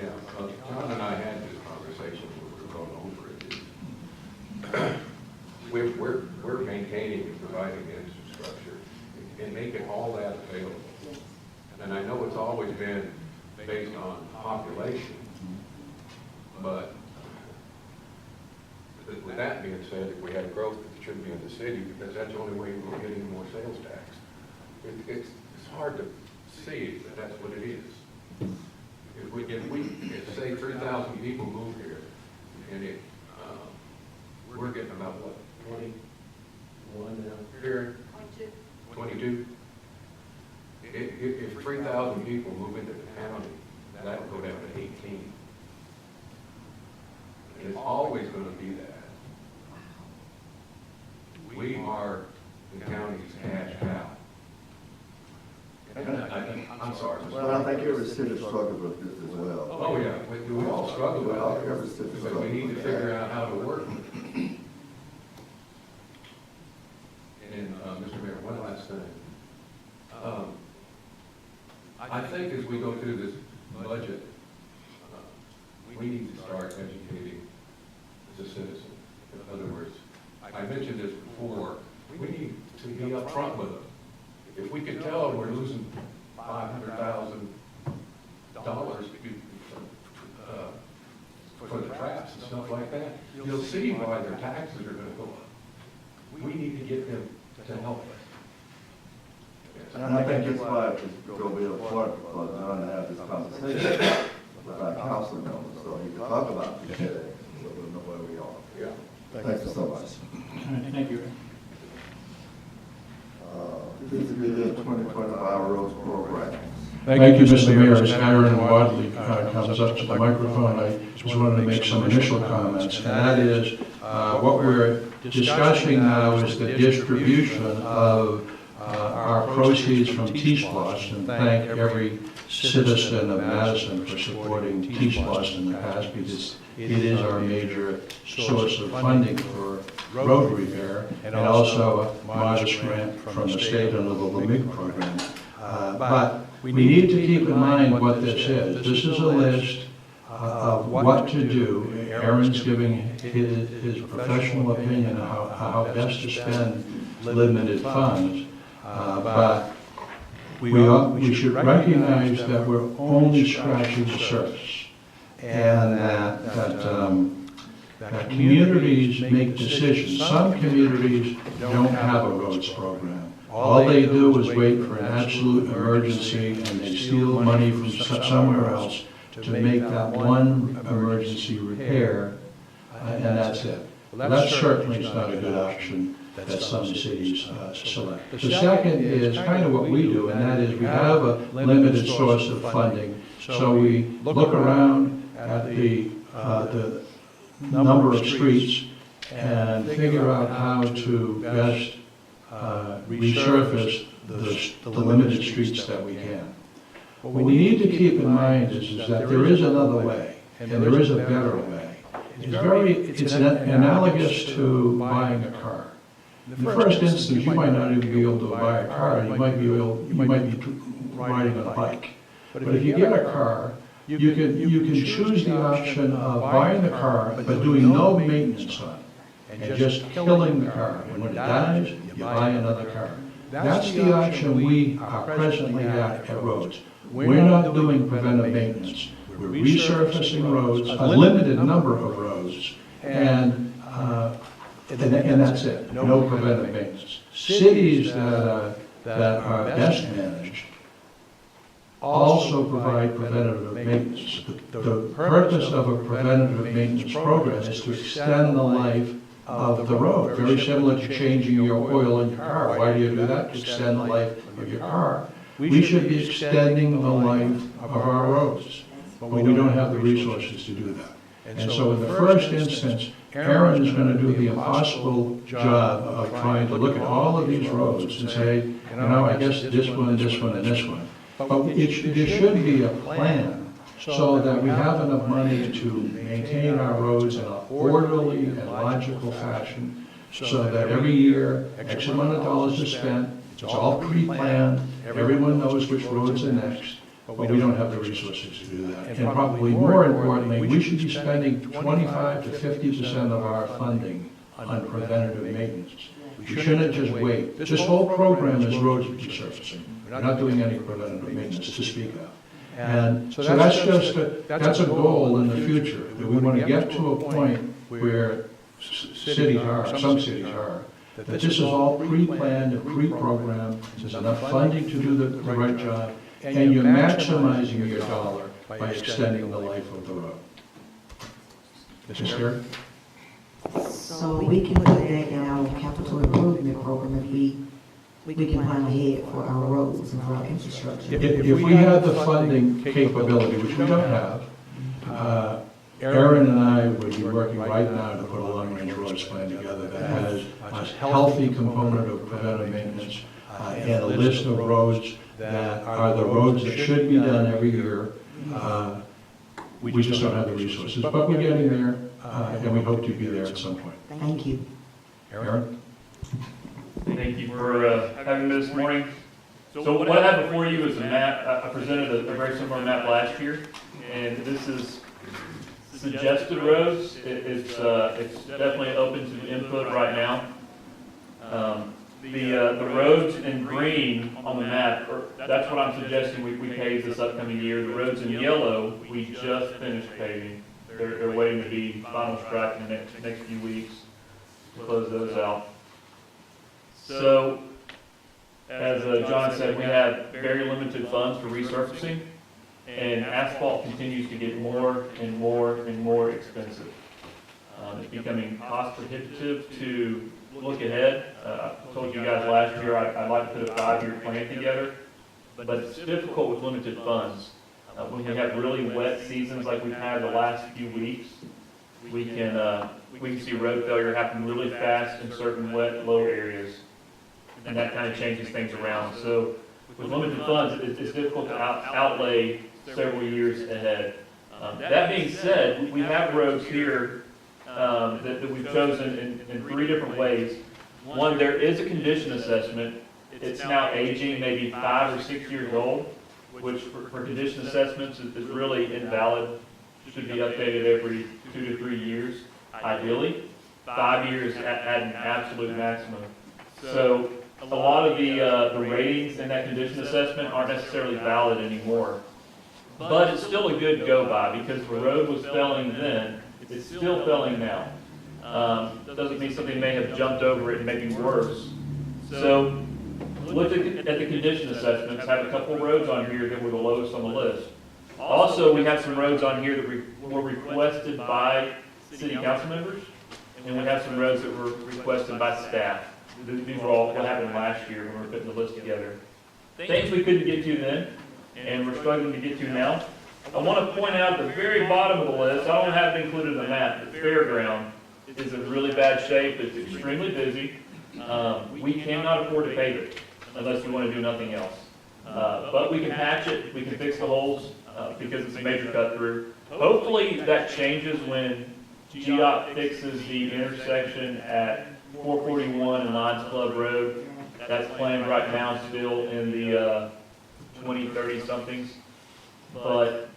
[SPEAKER 11] Yeah, John and I had this conversation when we were going over it. We're maintaining and providing the infrastructure and making all that available. And I know it's always been based on population, but with that being said, if we had growth, it should be in the city, because that's the only way we're getting more sales tax. It's hard to see, but that's what it is. If say 3,000 people move here, and we're getting about what, 21 now here? 22. If 3,000 people move into the county, that'll go down to 18. And it's always going to be that. We are the county's cash cow. I'm sorry.
[SPEAKER 2] Well, I think every city struggles with this as well.
[SPEAKER 11] Oh, yeah, we all struggle with
[SPEAKER 2] Well,
[SPEAKER 11] it,
[SPEAKER 2] every city
[SPEAKER 11] but
[SPEAKER 2] struggles
[SPEAKER 11] we need to
[SPEAKER 2] with
[SPEAKER 11] figure
[SPEAKER 2] that.
[SPEAKER 11] out how to work with it. And, Mr. Mayor, one last thing. I think as we go through this budget, we need to start educating as a citizen. In other words, I mentioned this before, we need to be upfront with them. If we could tell them we're losing $500,000 for the traps and stuff like that, you'll see why their taxes are going to go up. We need to get them to help us.
[SPEAKER 2] And I think that's why it's going to be important for John to have this conversation with our council members, so he can talk about these things, so we'll know where we are.
[SPEAKER 11] Yeah.
[SPEAKER 2] Thank you so much.
[SPEAKER 9] All right, thank you.
[SPEAKER 2] This is the 2025 roads program.
[SPEAKER 7] Thank you, Mr. Mayor. As Aaron Wadley comes up to the microphone, I just wanted to make some initial comments. And that is, what we're discussing now is the distribution of our proceeds from T-SPLOST, and thank every citizen of Madison for supporting T-SPLOST in the past, because it is our major source of funding for road repair, and also a modest grant from the state under the LMIG program. But we need to keep in mind what this is. This is a list of what to do. Aaron's giving his professional opinion on how best to spend limited funds. But we should recognize that we're only scratching the surface, and that communities make decisions. Some communities don't have a roads program. All they do is wait for an absolute emergency, and they steal money from somewhere else to make that one emergency repair, and that's it. Well, that certainly is not a good option that some cities select. The second is kind of what we do, and that is we have a limited source of funding, so we look around at the number of streets and figure out how to best resurface the limited streets that we can. What we need to keep in mind is that there is another way, and there is a better way. It's analogous to buying a car. In the first instance, you might not even be able to buy a car. You might be riding on a bike. But if you get a car, you can choose the option of buying the car, but doing no maintenance on it, and just killing the car. And when it dies, you buy another car. That's the option we are presently at Rhodes. We're not doing preventive maintenance. We're resurfacing roads, a limited number of roads, and that's it, no preventive maintenance. Cities that are best managed also provide preventative maintenance. The purpose of a preventative maintenance program is to extend the life of the road, very similar to changing your oil in your car. Why do you do that? To extend the life of your car. We should be extending the life of our roads, but we don't have the resources to do that. And so in the first instance, Aaron is going to do the impossible job of trying to look at all of these roads and say, I guess this one, and this one, and this one. But there should be a plan so that we have enough money to maintain our roads in an orderly and logical fashion, so that every year, X amount of dollars is spent, it's all pre-planned, everyone knows which roads are next, but we don't have the resources to do that. And probably more importantly, we should be spending 25 to 50% of our funding on preventative maintenance. We shouldn't just wait. This whole program is roads resurfacing. We're not doing any preventative maintenance to speak of. And so that's a goal in the future, that we want to get to a point where cities are, some cities are, that this is all pre-planned and pre-programmed, there's enough funding to do the right job, and you're maximizing your dollar by extending the life of the road. Mrs. Terry?
[SPEAKER 6] So we can put that in our capital improvement program if we can plan ahead for our roads and for our infrastructure.
[SPEAKER 7] If we had the funding capability, which we don't have, Aaron and I would be working right now to put a long-range roads plan together that has a healthy component of preventive maintenance and a list of roads that are the roads that should be done every year. We just don't have the resources, but we're getting there, and we hope to be there at some point.
[SPEAKER 6] Thank you.
[SPEAKER 7] Aaron?
[SPEAKER 12] Thank you for having me this morning. So what I have before you is a map. I presented a very similar map last year, and this is suggested roads. It's definitely open to input right now. The roads in green on the map, that's what I'm suggesting we pave this upcoming year. The roads in yellow, we just finished paving. They're waiting to be final stripe in the next few weeks to close those out. So, as John said, we have very limited funds for resurfacing, and asphalt continues to get more and more and more expensive. It's becoming cost prohibitive to look ahead. I told you guys last year I'd like to put a 5-year plan together, but it's difficult with limited funds. When we have really wet seasons like we've had the last few weeks, we can see road failure happen really fast in certain wet, low areas, and that kind of changes things around. So with limited funds, it's difficult to outlay several years ahead. That being said, we have roads here that we've chosen in 3 different ways. One, there is a condition assessment. It's now aging, maybe 5 or 6 years old, which for condition assessments is really invalid. Should be updated every 2 to 3 years, ideally. 5 years at an absolute maximum. So a lot of the ratings in that condition assessment aren't necessarily valid anymore. But it's still a good go-by, because the road was failing then, it's still failing now. Doesn't mean something may have jumped over it and maybe worse. So look at the condition assessments, have a couple of roads on here that were the lowest on the list. Also, we have some roads on here that were requested by city council members, and we have some roads that were requested by staff. These were all what happened last year when we were putting the list together. Things we couldn't get to then, and we're struggling to get to now. I want to point out at the very bottom of the list, I don't have it included in the map, the fairground is in really bad shape. It's extremely busy. We cannot afford to pave it unless we want to do nothing else. But we can patch it, we can fix the holes because it's a major cut through. Hopefully that changes when GDOT fixes the intersection at 441 and Lions Club Road. That's planned right now still in the 20, 30 somethings. But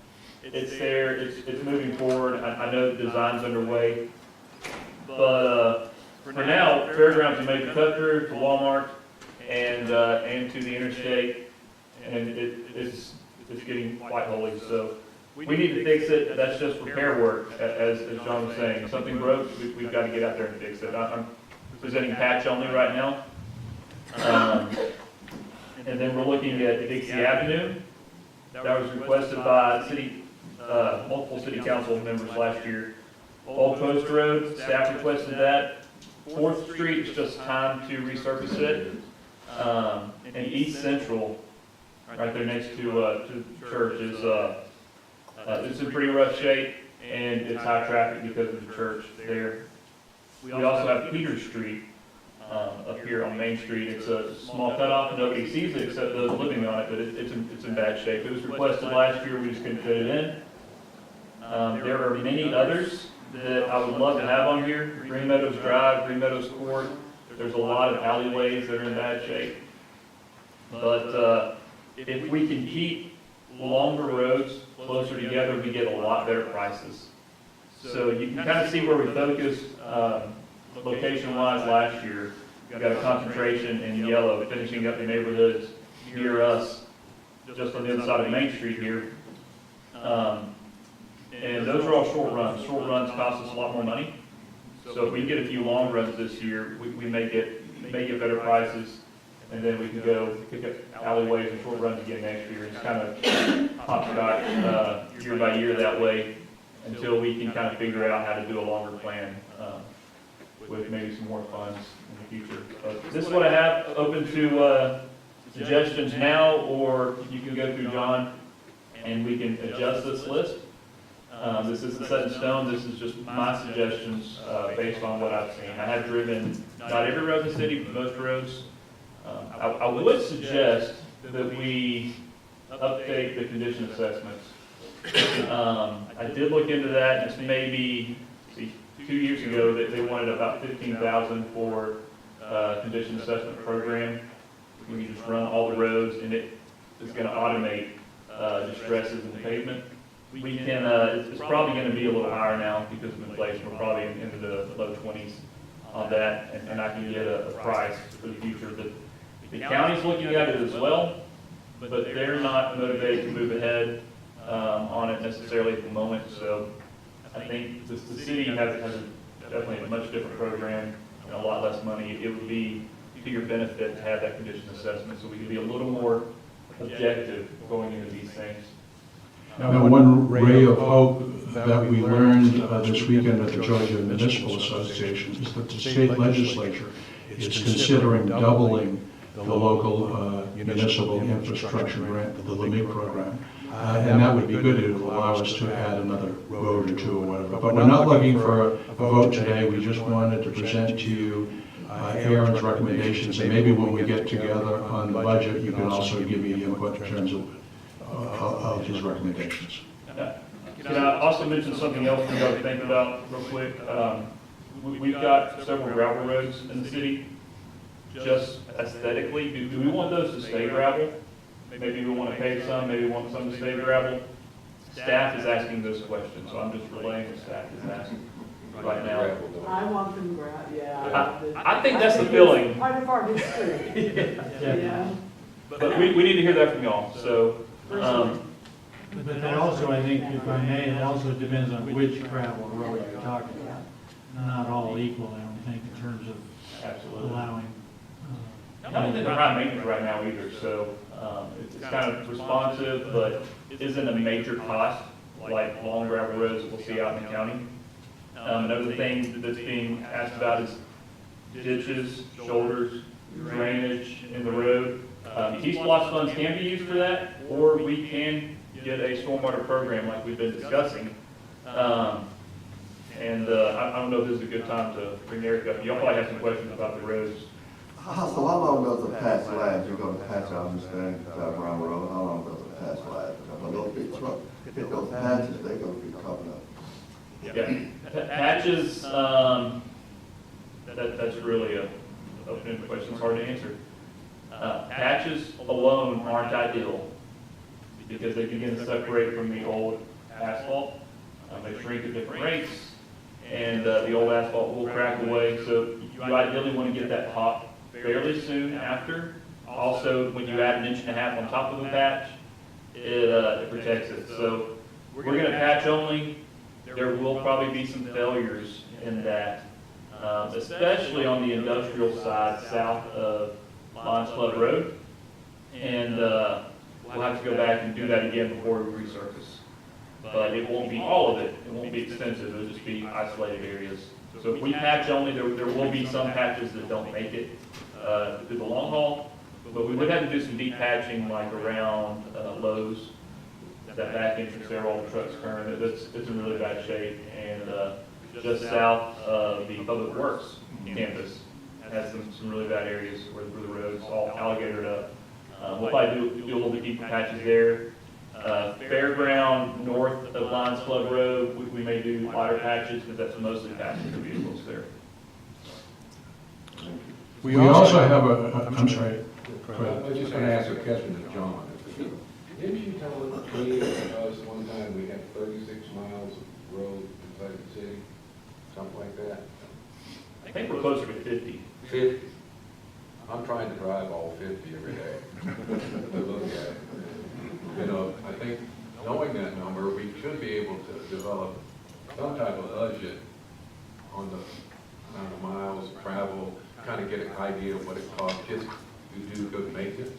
[SPEAKER 12] it's there, it's moving forward. I know the design's underway. But, for now, Fairgrounds will make the cut through to Walmart and to the interstate. And it's getting quite holy, so we need to fix it. That's just repair work, as John was saying. If something broke, we've got to get out there and fix it. I'm presenting patch only right now. And then we're looking at Dixie Avenue. That was requested by multiple city council members last year. Old Post Road, staff requested that. 4th Street is just time to resurface it. And East Central, right there next to the church, is it's in pretty rough shape, and it's high traffic because of the church there. We also have Peter Street up here on Main Street. It's a small cutoff, and nobody sees it except those living on it, but it's in bad shape. It was requested last year, we just couldn't fit it in. There are many others that I would love to have on here. Green Meadows Drive, Green Meadows Court. There's a lot of alleyways that are in bad shape. But if we can keep longer roads closer together, we get a lot better prices. So you can kind of see where we focused location-wise last year. We've got a concentration in yellow, finishing up the neighborhoods near us, just on the other side of Main Street here. And those are all short runs. Short runs cost us a lot more money. So if we get a few long runs this year, we may get better prices, and then we can go pick up alleyways and short runs again next year. It's kind of hopscotch year by year that way until we can kind of figure out how to do a longer plan with maybe some more funds in the future. But this is what I have open to suggestions now, or you can go through John and we can adjust this list. This isn't set in stone. This is just my suggestions based on what I've seen. I have driven not every road in the city, but most roads. I would suggest that we update the condition assessments. I did look into that. It's maybe 2 years ago that they wanted about $15,000 for condition assessment program. We can just run all the roads, and it is going to automate distresses in the pavement. We can. It's probably going to be a little higher now because of inflation. We're probably into the low 20s on that, and I can get a price for the future. The county's looking at it as well, but they're not motivated to move ahead on it necessarily at the moment. So I think the city has definitely a much different program and a lot less money. It would be to your benefit to have that condition assessment, so we can be a little more objective going into these things.
[SPEAKER 7] Now, one ray of hope that we learned this weekend at the Georgia Municipal Association is that the state legislature is considering doubling the local municipal infrastructure grant, the LMIG program. And that would be good. It would allow us to add another road or two or whatever. But we're not looking for a vote today. We just wanted to present to you Aaron's recommendations. And maybe when we get together on the budget, you can also give me input in terms of his recommendations.
[SPEAKER 12] Can I also mention something else we got to think about real quick? We've got several gravel roads in the city. Just aesthetically, do we want those to stay gravel? Maybe we want to pave some, maybe we want some to stay gravel. Staff is asking those questions, so I'm just relaying what staff is asking right now.
[SPEAKER 10] I want them yeah.
[SPEAKER 12] I think that's the feeling.
[SPEAKER 10] Part of our history. Yeah.
[SPEAKER 12] But we need to hear that from y'all, so.
[SPEAKER 9] But that also, I think, if I may, it also depends on which gravel road you're talking about. Not all equal, I don't think, in terms of
[SPEAKER 12] Absolutely.
[SPEAKER 9] allowing.
[SPEAKER 12] I don't think they're high maintenance right now either, so it's kind of responsive, but isn't a major cost like long gravel roads that we'll see out in the county. Another thing that's being asked about is ditches, shoulders, drainage in the road. T-SPLOST funds can be used for that, or we can get a stormwater program like we've been discussing. I don't know if this is a good time to bring Eric up. Y'all probably have some questions about the roads.
[SPEAKER 2] So how long does the patch last? You're gonna patch, I understand, Brown Road, how long does the patch last? Because when those big trucks hit those patches, they're gonna be coming up.
[SPEAKER 12] Yeah, patches, that's really a open question, it's hard to answer. Patches alone aren't ideal because they begin to separate from the old asphalt. They shrink at different rates, and the old asphalt will crack away. So you ideally want to get that pop fairly soon after. Also, when you add 1.5 inches on top of the patch, it protects it. So we're going to patch only. There will probably be some failures in that, especially on the industrial side south of Lions Club Road. And we'll have to go back and do that again before we resurface. But it won't be all of it. It won't be extensive. It'll just be isolated areas. So if we patch only, there will be some patches that don't make it through the long haul. But we would have to do some deep patching like around Lowe's, that back entrance there, all the trucks current. It's in really bad shape. And just south of the Public Works campus has some really bad areas where the road's all alligatored up. We'll probably do a little bit deeper patches there. Fairground north of Lions Club Road, we may do wider patches because that's mostly passenger vehicles there.
[SPEAKER 7] We also have I'm sorry.
[SPEAKER 11] I was just going to ask a question to John. Didn't you tell me us one time we had 36 miles of road inside the city? Something like that?
[SPEAKER 12] I think we're closer to 50.
[SPEAKER 11] 50. I'm trying to drive all 50 every day to look at it. You know, I think knowing that number, we should be able to develop some type of budget on the amount of miles travel, kind of get an idea of what it costs just to do good maintenance.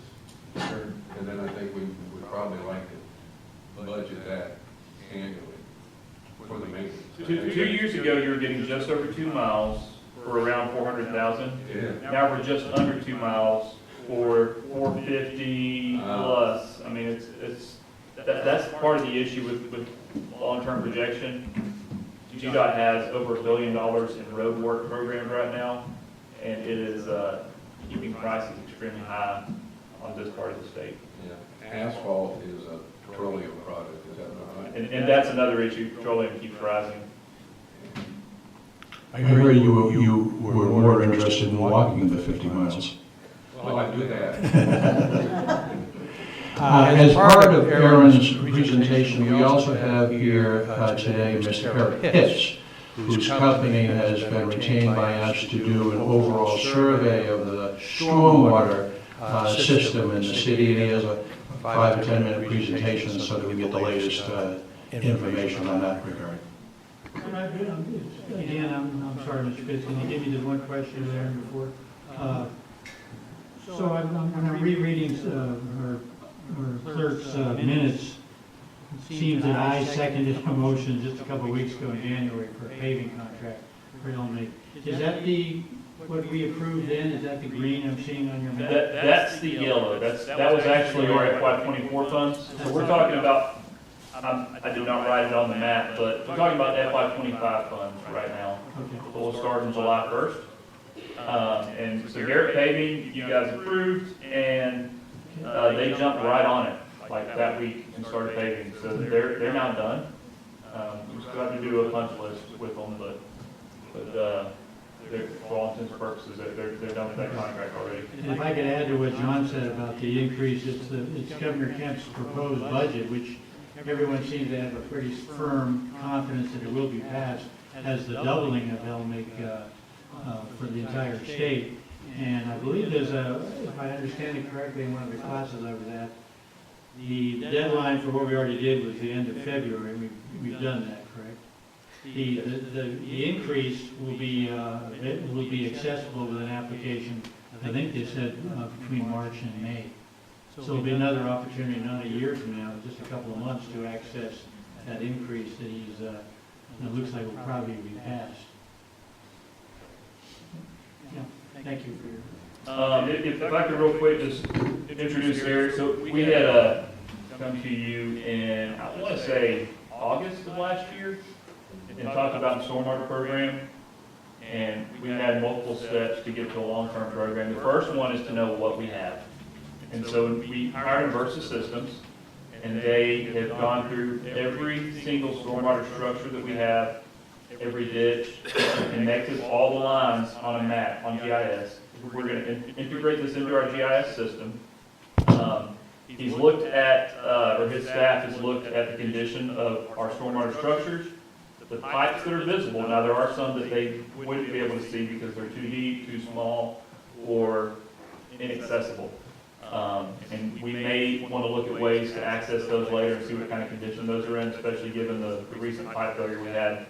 [SPEAKER 11] And then I think we would probably like to budget that annually for the maintenance.
[SPEAKER 12] 2 years ago, you were getting just over 2 miles for around 400,000.
[SPEAKER 11] Yeah.
[SPEAKER 12] Now we're just under 2 miles for 450 plus. I mean, that's part of the issue with long-term projection. GDOT has over $1 billion in road work programs right now, and it is keeping prices extremely high on this part of the state.
[SPEAKER 11] Yeah. Asphalt is a petroleum product, is that not right?
[SPEAKER 12] And that's another issue. Petroleum keeps rising.
[SPEAKER 7] I heard you were more interested in walking the 50 miles.
[SPEAKER 11] Well, I do that.
[SPEAKER 7] As part of Aaron's presentation, we also have here today Mr. Eric Pitts, whose company has been retained by us to do an overall survey of the stormwater system in the city. And he has a 5 to 10 minute presentation so that we get the latest information on that regard.
[SPEAKER 9] Again, I'm sorry, Mr. Pitts, can you give me the one question there before? So when I'm rereading her clerk's minutes, it seems that I seconded a motion just a couple of weeks ago in January for a paving contract for Elm. Is that what we approved then? Is that the green I'm seeing on your map?
[SPEAKER 12] That's the yellow. That was actually our FY24 funds. So we're talking about, I did not write it on the map, but we're talking about FY25 funds right now.
[SPEAKER 9] Okay.
[SPEAKER 12] We'll start on July 1st. And so Garrett Paving, you guys approved, and they jumped right on it like that week and started paving. So they're now done. We still have to do a punch list with them, but for all intents and purposes, they're done with that contract already.
[SPEAKER 9] And if I could add to what John said about the increase, it's Governor Kemp's proposed budget, which everyone seems to have a pretty firm confidence that it will be passed, as the doubling of LMIC for the entire state. And I believe there's if I understand it correctly, in one of the classes I was at, the deadline for what we already did was the end of February, and we've done that, correct? The increase will be accessible with an application, I think they said between March and May. So it'll be another opportunity, not a year from now, just a couple of months to access that increase that it looks like will probably be passed. Yeah, thank you for your.
[SPEAKER 12] If I could real quick just introduce Eric. So we had come to you in, I want to say, August of last year and talked about the stormwater program. And we had multiple steps to get to a long-term program. The first one is to know what we have. And so we hired Inversa Systems, and they have gone through every single stormwater structure that we have, every ditch, and connected all the lines on a map, on GIS. We're going to integrate this into our GIS system. He's looked at, or his staff has looked at the condition of our stormwater structures, the pipes that are visible. Now, there are some that they wouldn't be able to see because they're too deep, too small, or inaccessible. And we may want to look at ways to access those later and see what kind of condition those are in, especially given the recent pipe failure we had.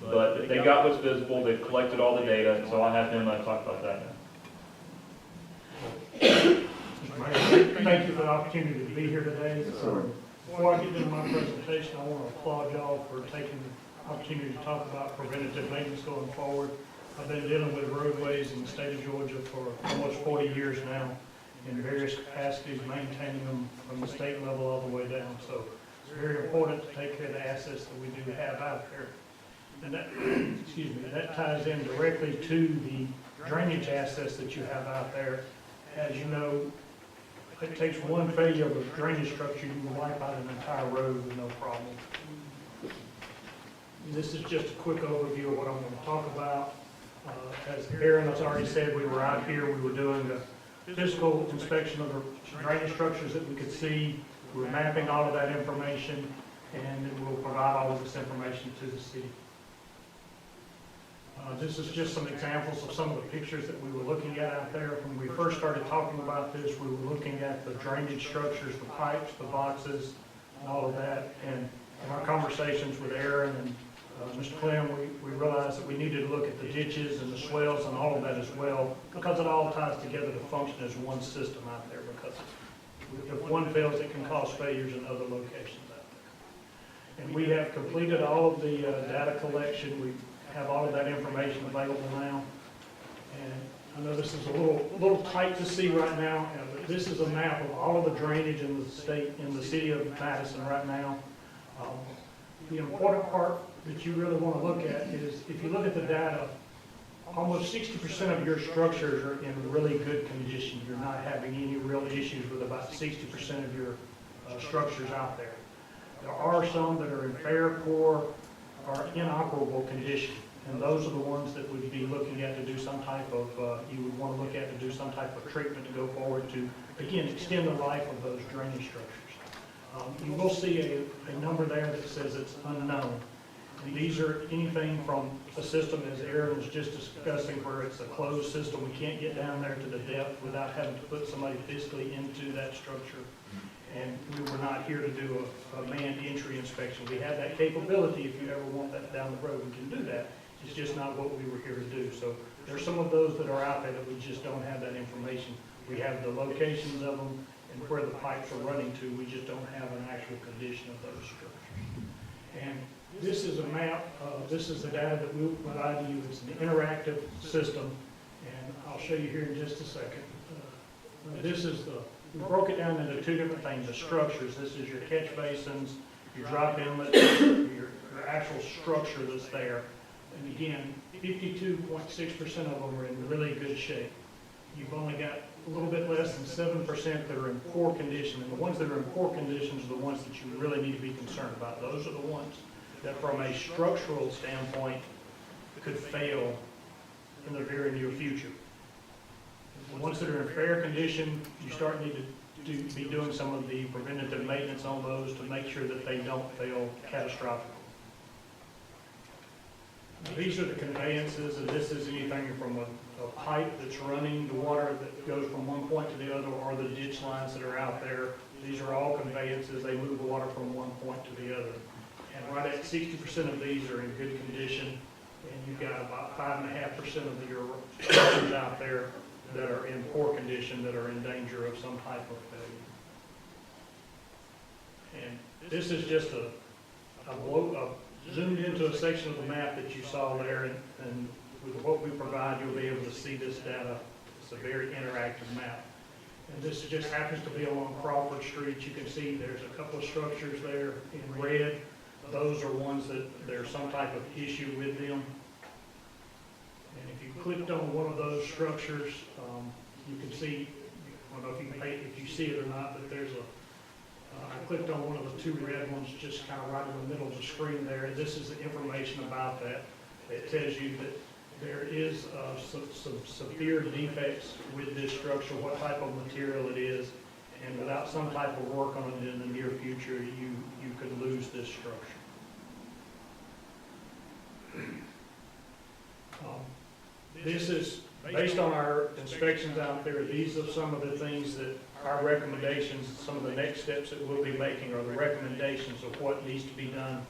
[SPEAKER 12] But they got what's visible, they've collected all the data, so I'll have him talk about that now.
[SPEAKER 13] Thank you for the opportunity to be here today. Before I get into my presentation, I want to applaud y'all for taking the opportunity to talk about preventative maintenance going forward. I've been dealing with roadways in the state of Georgia for almost 40 years now in various capacities, maintaining them from the state level all the way down. So it's very important to take care of the assets that we do have out there. And that, excuse me, that ties in directly to the drainage assets that you have out there. As you know, it takes one failure of a drainage structure, you can wipe out an entire road with no problem. This is just a quick overview of what I'm going to talk about. As Aaron has already said, we were out here, we were doing a physical inspection of the drainage structures that we could see. We were mapping all of that information, and we'll provide all of this information to the city. This is just some examples of some of the pictures that we were looking at out there. When we first started talking about this, we were looking at the drainage structures, the pipes, the boxes, and all of that. And in our conversations with Aaron and Mr. Clem, we realized that we needed to look at the ditches and the swells and all of that as well, because it all ties together to function as one system out there, because if one fails, it can cause failures in other locations out there. And we have completed all of the data collection. We have all of that information available now. And I know this is a little tight to see right now, but this is a map of all of the drainage in the state, in the city of Madison right now. The important part that you really want to look at is, if you look at the data, almost 60% of your structures are in really good condition. You're not having any real issues with about 60% of your structures out there. There are some that are in fair, poor, or inoperable condition. And those are the ones that we'd be looking at to do some type of, you would want to look at to do some type of treatment to go forward to, again, extend the life of those drainage structures. You will see a number there that says it's unknown. And these are anything from a system, as Aaron was just discussing, where it's a closed system. We can't get down there to the depth without having to put somebody physically into that structure. And we were not here to do a manned entry inspection. We have that capability. If you ever want that down the road, we can do that. It's just not what we were here to do. So there's some of those that are out there that we just don't have that information. We have the locations of them and where the pipes are running to. We just don't have an actual condition of those structures. And this is a map. This is the data that we'll provide to you. It's an interactive system. And I'll show you here in just a second. We broke it down into two different things, the structures. This is your catch basins, your drop inlet, your actual structure that's there. And again, 52.6% of them are in really good shape. You've only got a little bit less than 7% that are in poor condition. And the ones that are in poor conditions are the ones that you really need to be concerned about. Those are the ones that from a structural standpoint could fail in the very near future. The ones that are in fair condition, you start needing to be doing some of the preventative maintenance on those to make sure that they don't fail catastrophically. These are the conveyances, and this is anything from a pipe that's running the water that goes from one point to the other, or the ditch lines that are out there. These are all conveyances. They move the water from one point to the other. And right at 60% of these are in good condition, and you've got about 5.5% of your structures out there that are in poor condition, that are in danger of some type of failure. And this is just a zoomed into a section of the map that you saw there, and with what we provide, you'll be able to see this data. It's a very interactive map. And this just happens to be along Crawford Street. You can see there's a couple of structures there in red. Those are ones that there's some type of issue with them. And if you clicked on one of those structures, you can see, I don't know if you see it or not, but there's I clicked on one of the two red ones just kind of right in the middle of the screen there. This is the information about that. It tells you that there is some severe defects with this structure, what type of material it is, And without some type of work on it in the near future, you could lose this structure. This is, based on our inspections out there, these are some of the things that our recommendations, some of the next steps that we'll be making are the recommendations of what needs to be done.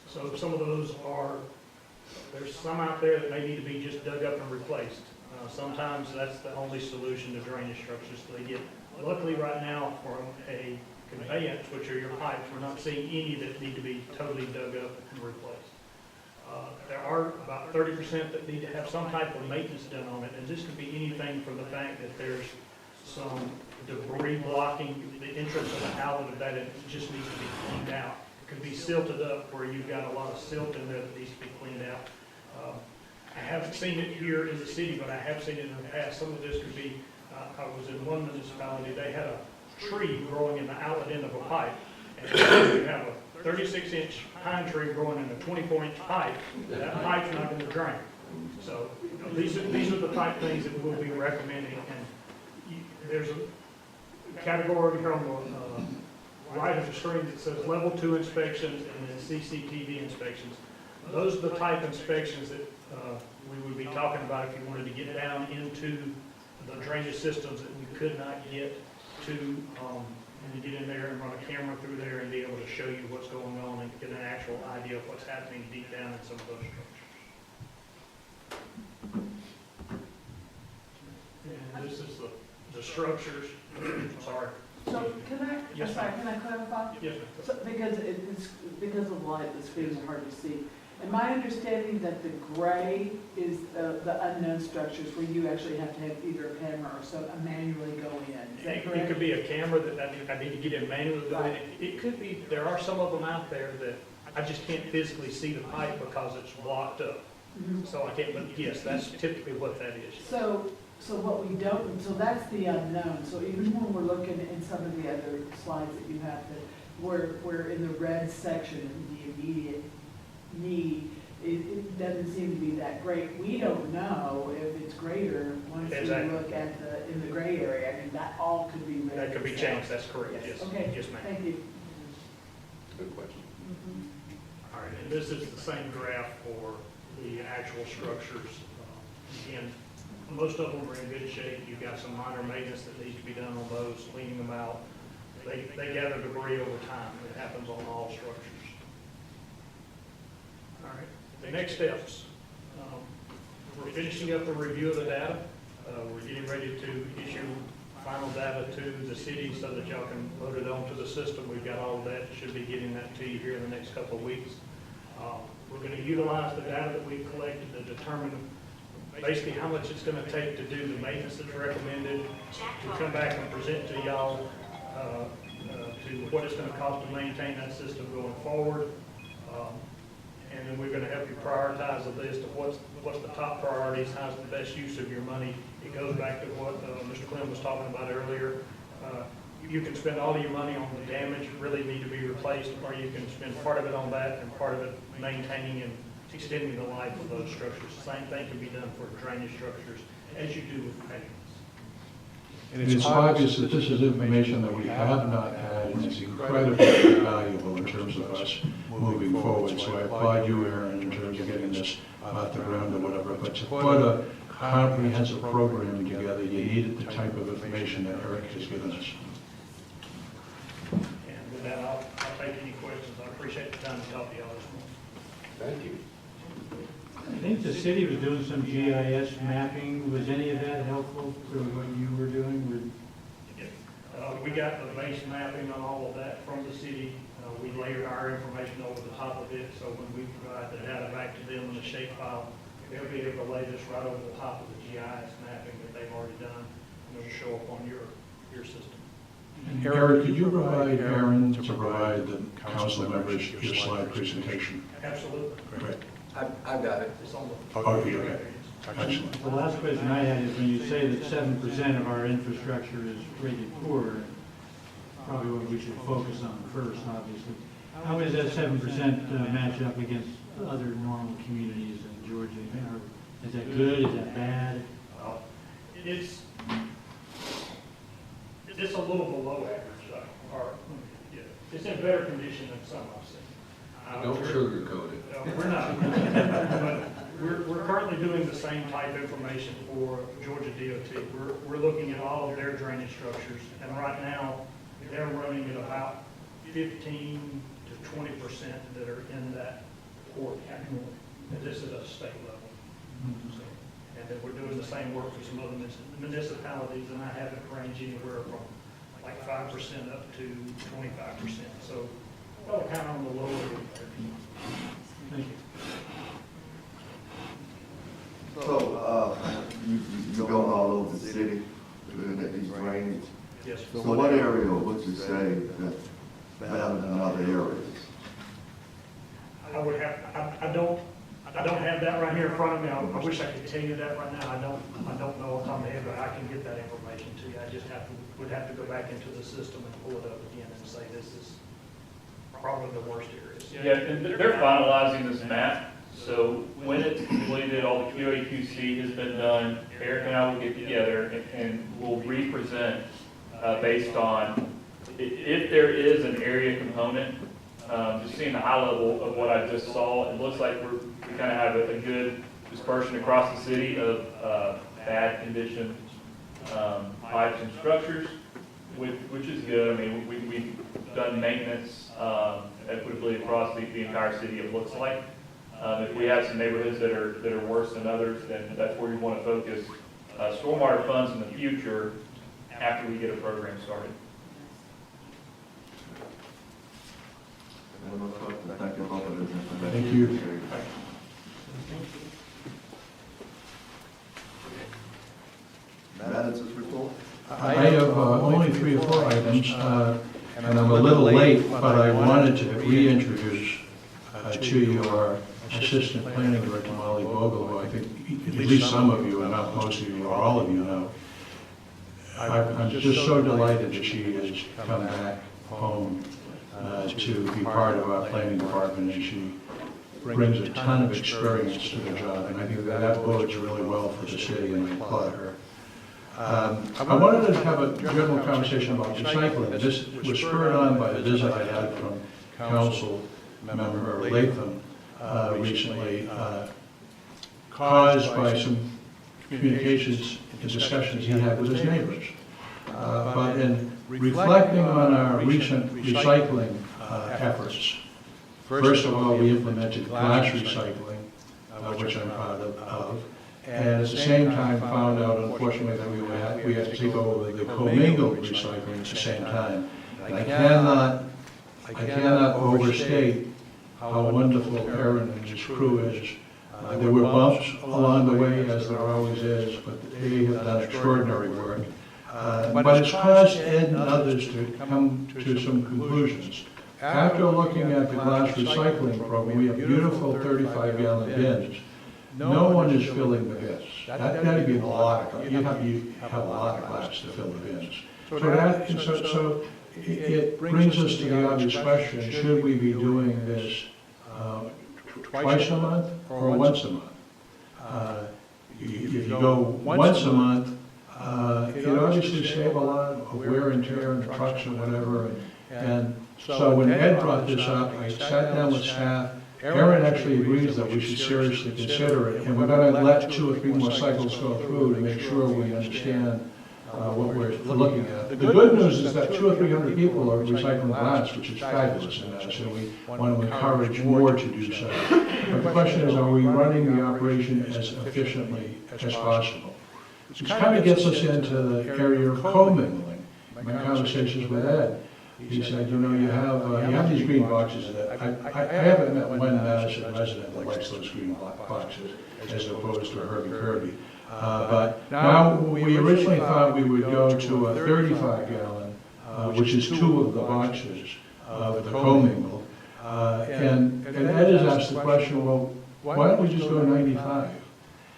[SPEAKER 13] So some of those are, there's some out there that may need to be just dug up and replaced. Sometimes that's the only solution to drainage structures they get. Luckily, right now, from a conveyance, which are your pipes, we're not seeing any that need to be totally dug up and replaced. There are about 30% that need to have some type of maintenance done on it, and this could be anything from the fact that there's some debris blocking the entrance of the outlet that it just needs to be cleaned out. It could be silted up where you've got a lot of silt in there that needs to be cleaned out. I haven't seen it here in the city, but I have seen it in the past. Some of this could be, I was in one municipality, they had a tree growing in the outlet end of a pipe, and you have a 36-inch pine tree growing in a 24-inch pipe, that pipe's not going to drain. So these are the type things that we'll be recommending. And there's a category here on the right of the screen that says level 2 inspections and then CCTV inspections. Those are the type inspections that we would be talking about if you wanted to get down into the drainage systems that we could not get to, and to get in there and run a camera through there and be able to show you what's going on and get an actual idea of what's happening deep down in some of those structures. And this is the structures. Sorry.
[SPEAKER 10] So can I,
[SPEAKER 13] Yes,
[SPEAKER 10] I'm sorry, can I clarify?
[SPEAKER 13] Yes, ma'am.
[SPEAKER 10] So, because of the light, the screens are hard to see. Am I understanding that the gray is the unknown structures where you actually have to have either a camera or so manually go in? Is that correct?
[SPEAKER 13] It could be a camera that I need to get in manually.
[SPEAKER 10] Right.
[SPEAKER 13] It could be, there are some of them out there that I just can't physically see the pipe because it's blocked up.
[SPEAKER 10] Mhm.
[SPEAKER 13] So I can't, but yes, that's typically what that is.
[SPEAKER 10] So what we don't, so that's the unknown. So even when we're looking in some of the other slides that you have, that we're in the red section in the immediate need, it doesn't seem to be that great. We don't know if it's greater once we
[SPEAKER 13] Exactly.
[SPEAKER 10] look at in the gray area. I mean, that all could be.
[SPEAKER 13] That could be changed, that's correct, yes.
[SPEAKER 10] Okay.
[SPEAKER 13] Yes, ma'am.
[SPEAKER 10] Thank you.
[SPEAKER 3] Good question.
[SPEAKER 13] All right, and this is the same graph for the actual structures. Again, most of them are in good shape. You've got some minor maintenance that needs to be done on those, cleaning them out. They gather debris over time. It happens on all structures. All right, the next steps. We're finishing up the review of the data. We're getting ready to issue final data to the city so that y'all can load it onto the system. We've got all of that. Should be getting that to you here in the next couple of weeks. We're going to utilize the data that we've collected to determine basically how much it's going to take to do the maintenance that's recommended, to come back and present to y'all to what it's going to cost to maintain that system going forward. And then we're going to help you prioritize a list of what's the top priorities, how's the best use of your money. It goes back to what Mr. Clem was talking about earlier. You can spend all of your money on the damage that really need to be replaced, or you can spend part of it on that and part of it maintaining and extending the life of those structures. The same thing can be done for drainage structures as you do with pavements.
[SPEAKER 7] And it's obvious that this is information that we have not had, and it's incredibly valuable in terms of us moving forward. So I applaud you, Aaron, in terms of getting this off the ground or whatever. But to put a comprehensive program together, you needed the type of information that Eric has given us.
[SPEAKER 13] And with that, I'll take any questions. I appreciate the time to talk to y'all this morning.
[SPEAKER 11] Thank you.
[SPEAKER 9] I think the city was doing some GIS mapping. Was any of that helpful for what you were doing?
[SPEAKER 13] We got the base mapping on all of that from the city. We layered our information over the top of it, so when we provide the data back to them in the shape file, they'll be able to lay this right over the top of the GIS mapping that they've already done, and it'll show up on your system.
[SPEAKER 7] And Eric, could you provide Aaron to provide the council members your slide presentation?
[SPEAKER 13] Absolutely.
[SPEAKER 7] Great.
[SPEAKER 3] I've got it.
[SPEAKER 13] It's on the.
[SPEAKER 7] Oh, okay. Excellent.
[SPEAKER 9] The last question I had is when you say that 7% of our infrastructure is rated poor, probably what we should focus on first, obviously. How does that 7% match up against other normal communities in Georgia? Is that good? Is that bad?
[SPEAKER 13] It's it's a little below average, or, yeah, it's in better condition than some I've seen.
[SPEAKER 11] Don't sugarcoat it.
[SPEAKER 13] We're not. But we're currently doing the same type information for Georgia DOT. We're looking at all of their drainage structures, and right now, they're running at about 15 to 20% that are in that core category. And this is at a state level. So, and then we're doing the same work for some other municipalities, and I have it range anywhere from like 5% up to 25%. So, well, kind of on the lower end. Thank you.
[SPEAKER 2] So, you're going all over the city, looking at these drainage.
[SPEAKER 13] Yes.
[SPEAKER 2] So what area would you say that's better than other areas?
[SPEAKER 13] I would have, I don't have that right here in front of me. I wish I could tell you that right now. I don't know off the top of my head, but I can get that information to you. I just would have to go back into the system and pull it up again and say this is probably the worst areas.
[SPEAKER 12] Yeah, and they're finalizing this map, so when it's completed, all the QA/QC has been done, Eric and I will get together and we'll re-present based on if there is an area component. Just seeing the high level of what I just saw, it looks like we kind of have a good dispersion across the city of bad condition pipes and structures, which is good. I mean, we've done maintenance equitably across the entire city, it looks like. If we have some neighborhoods that are worse than others, then that's where we want to focus stormwater funds in the future after we get a program started.
[SPEAKER 2] Thank you both for this information.
[SPEAKER 7] Thank you.
[SPEAKER 2] Manager's report?
[SPEAKER 7] I have only 3 or 4 items, and I'm a little late, but I wanted to reintroduce to you our Assistant Planning Director, Molly Vogel, who I think at least some of you, and not most of you, or all of you know. I'm just so delighted that she has come back home to be part of our planning department, and she brings a ton of experience to the job, and I think that bodes really well for the city, and I applaud her. I wanted to have a general conversation about recycling. This was spurred on by a visit I had from Council Member Latham recently, caused by some communications and discussions he had with his neighbors. But in reflecting on our recent recycling efforts, first of all, we implemented glass recycling, which I'm proud of, and at the same time found out, unfortunately, that we had to take over the commingled recycling at the same time. And I cannot overstate how wonderful Aaron and his crew is. There were bumps along the way, as there always is, but they have done extraordinary work. But it's caused Ed and others to come to some conclusions. After looking at the glass recycling program, we have beautiful 35-gallon bins. No one is filling the bins. That'd be a lot of, you have a lot of glass to fill the bins. So it brings us to the obvious question, should we be doing this twice a month or once a month? If you go once a month, it obviously save a lot of wear and tear in the trucks or whatever. And so when Ed brought this up, I sat down with staff. Aaron actually agrees that we should seriously consider it, and we're going to let 2 or 3 more cycles go through to make sure we understand what we're looking at. The good news is that 200 or 300 people are recycling glass, which is fabulous, and so we want to encourage more to do so. But the question is, are we running the operation as efficiently as possible? Which kind of gets us into the area of commingling. My conversations with Ed, he said, you know, you have these green boxes that I haven't met one Madison resident that likes those green boxes as opposed to a Herbie Kirby. But now we originally thought we would go to a 35-gallon, which is 2 of the boxes of the commingle. And Ed has asked the question, well, why don't we just go 95?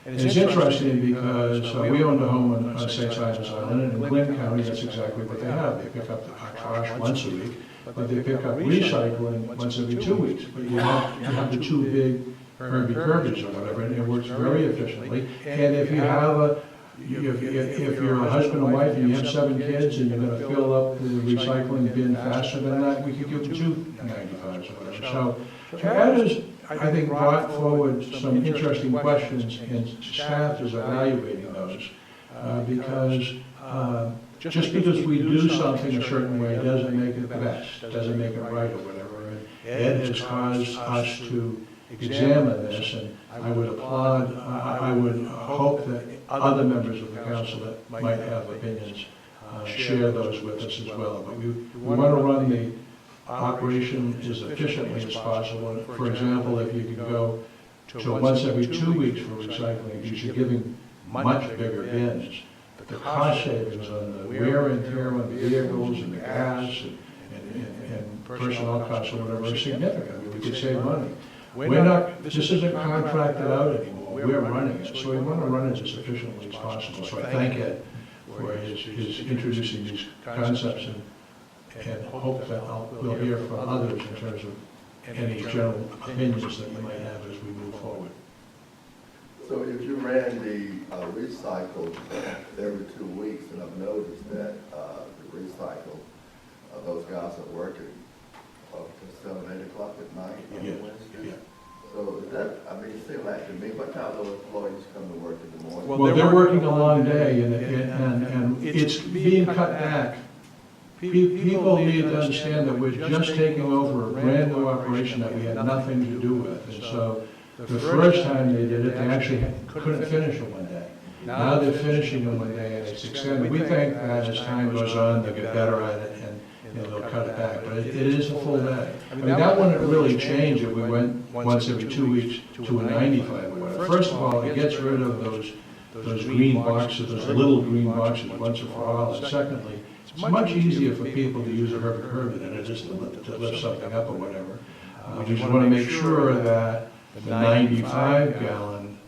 [SPEAKER 7] And it's interesting because we owned a home on St. Simons Island, and in Glynn County, that's exactly what they have. They pick up our trash once a week, but they pick up recycling once every 2 weeks. But you have the 2 big Herbie Kirby's or whatever, and it works very efficiently. And if you have if you're a husband and wife and you have 7 kids and you're gonna fill up the recycling bin faster than that, we could give them 2 95s or whatever. So Ed has, I think, brought forward some interesting questions, and staff is evaluating those, because just because we do something a certain way doesn't make it the best, doesn't make it right or whatever. And Ed has caused us to examine this, and I would applaud, I would hope that other members of the council that might have opinions share those with us as well. But we want to run the operation as efficiently as possible. For example, if you could go to once every 2 weeks for recycling, because you're giving much bigger bins, the cost savings on the wear and tear on the vehicles and the gas and personnel costs or whatever are significant. We could save money. We're not, this isn't contracted out anymore, we're running it, so we want to run it as efficiently as possible. So I thank Ed for his introducing these concepts, and hope that we'll hear from others in terms of any general opinions that you might have as we move forward.
[SPEAKER 2] So if you ran the recycle every 2 weeks, and I've noticed that the recycle, those guys are working up to 7, 8 o'clock at night on Wednesday.
[SPEAKER 7] Yeah.
[SPEAKER 2] So is that, I mean, it seems like to me, what time do employees come to work in the morning?
[SPEAKER 7] Well, they're working a long day, and it's being cut back. People need to understand that we're just taking over a brand new operation that we had nothing to do with. And so the first time they did it, they actually couldn't finish in one day. Now they're finishing in one day, and it's extended. We think that as time goes on, they'll get better at it, and they'll cut it back. But it is a full day. I mean, that wouldn't really change if we went once every 2 weeks to a 95 or whatever. First of all, it gets rid of those green boxes, those little green boxes once and for all. And secondly, it's much easier for people to use a Herbert than it is to lift something up or whatever. We just want to make sure that the 95-gallon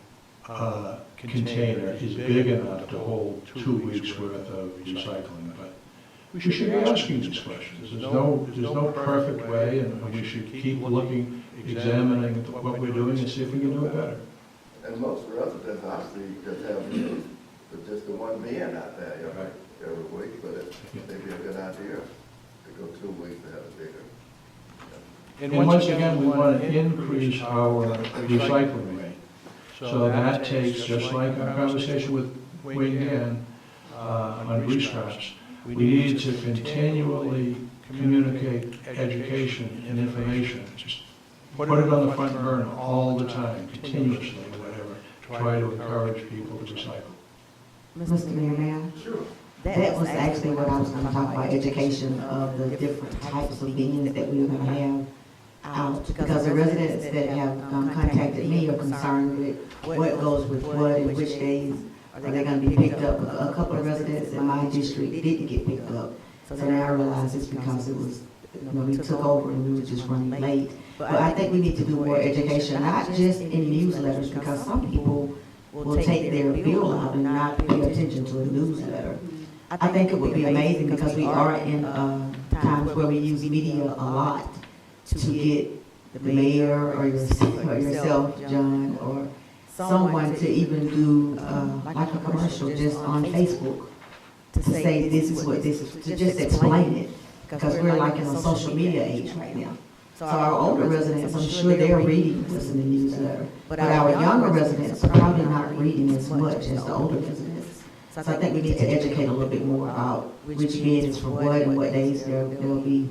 [SPEAKER 7] container is big enough to hold 2 weeks worth of recycling. But we should be asking these questions. There's no perfect way, and we should keep looking, examining what we're doing and see if we can do it better.
[SPEAKER 2] And most residents I see just have just the one bin out there every week, but it may be a good idea to go 2 weeks to have a bigger.
[SPEAKER 7] And once again, we want to increase our recycling rate. So that takes, just like our conversation with Wayne Dan on grease traps, we need to continually communicate education and information. Just put it on the front burner all the time, continuously or whatever. Try to encourage people to recycle.
[SPEAKER 6] Mr. Mayor,
[SPEAKER 2] Sure.
[SPEAKER 6] that was actually what I was going to talk about, education of the different types of bins that we were going to have out. Because the residents that have contacted me are concerned with what goes with what and which days are they going to be picked up. A couple of residents in my district didn't get picked up. So now I realize it's because it was, we took over and we were just running late. But I think we need to do more education, not just in newsletters, because some people will take their bill out and not pay attention to a newsletter. I think it would be amazing, because we are in times where we use media a lot to get the mayor or yourself, John, or someone to even do like a commercial just on Facebook to say this is what this is, to just explain it, because we're like in a social media age right now. So our older residents, I'm sure they're reading what's in the newsletter, but our younger residents are probably not reading as much as the older residents. So I think we need to educate a little bit more about which bin is for what and what days they'll be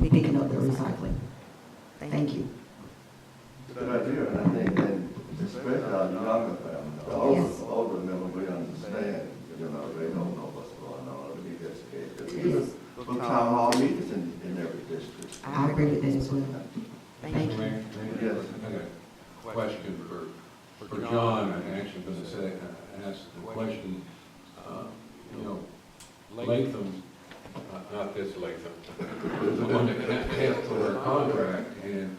[SPEAKER 6] picking up the recycling. Thank you.
[SPEAKER 2] Good idea, and I think that especially our younger family, the older members, we understand, they don't know what's going on, we need education.
[SPEAKER 6] Yes.
[SPEAKER 2] Put town hall meetings in every district.
[SPEAKER 6] I agree with that as well. Thank you.
[SPEAKER 11] Mayor,
[SPEAKER 2] Yes.
[SPEAKER 11] I got a question for John. I'm actually going to ask the question, Latham, not this Latham, the one that canceled our contract, and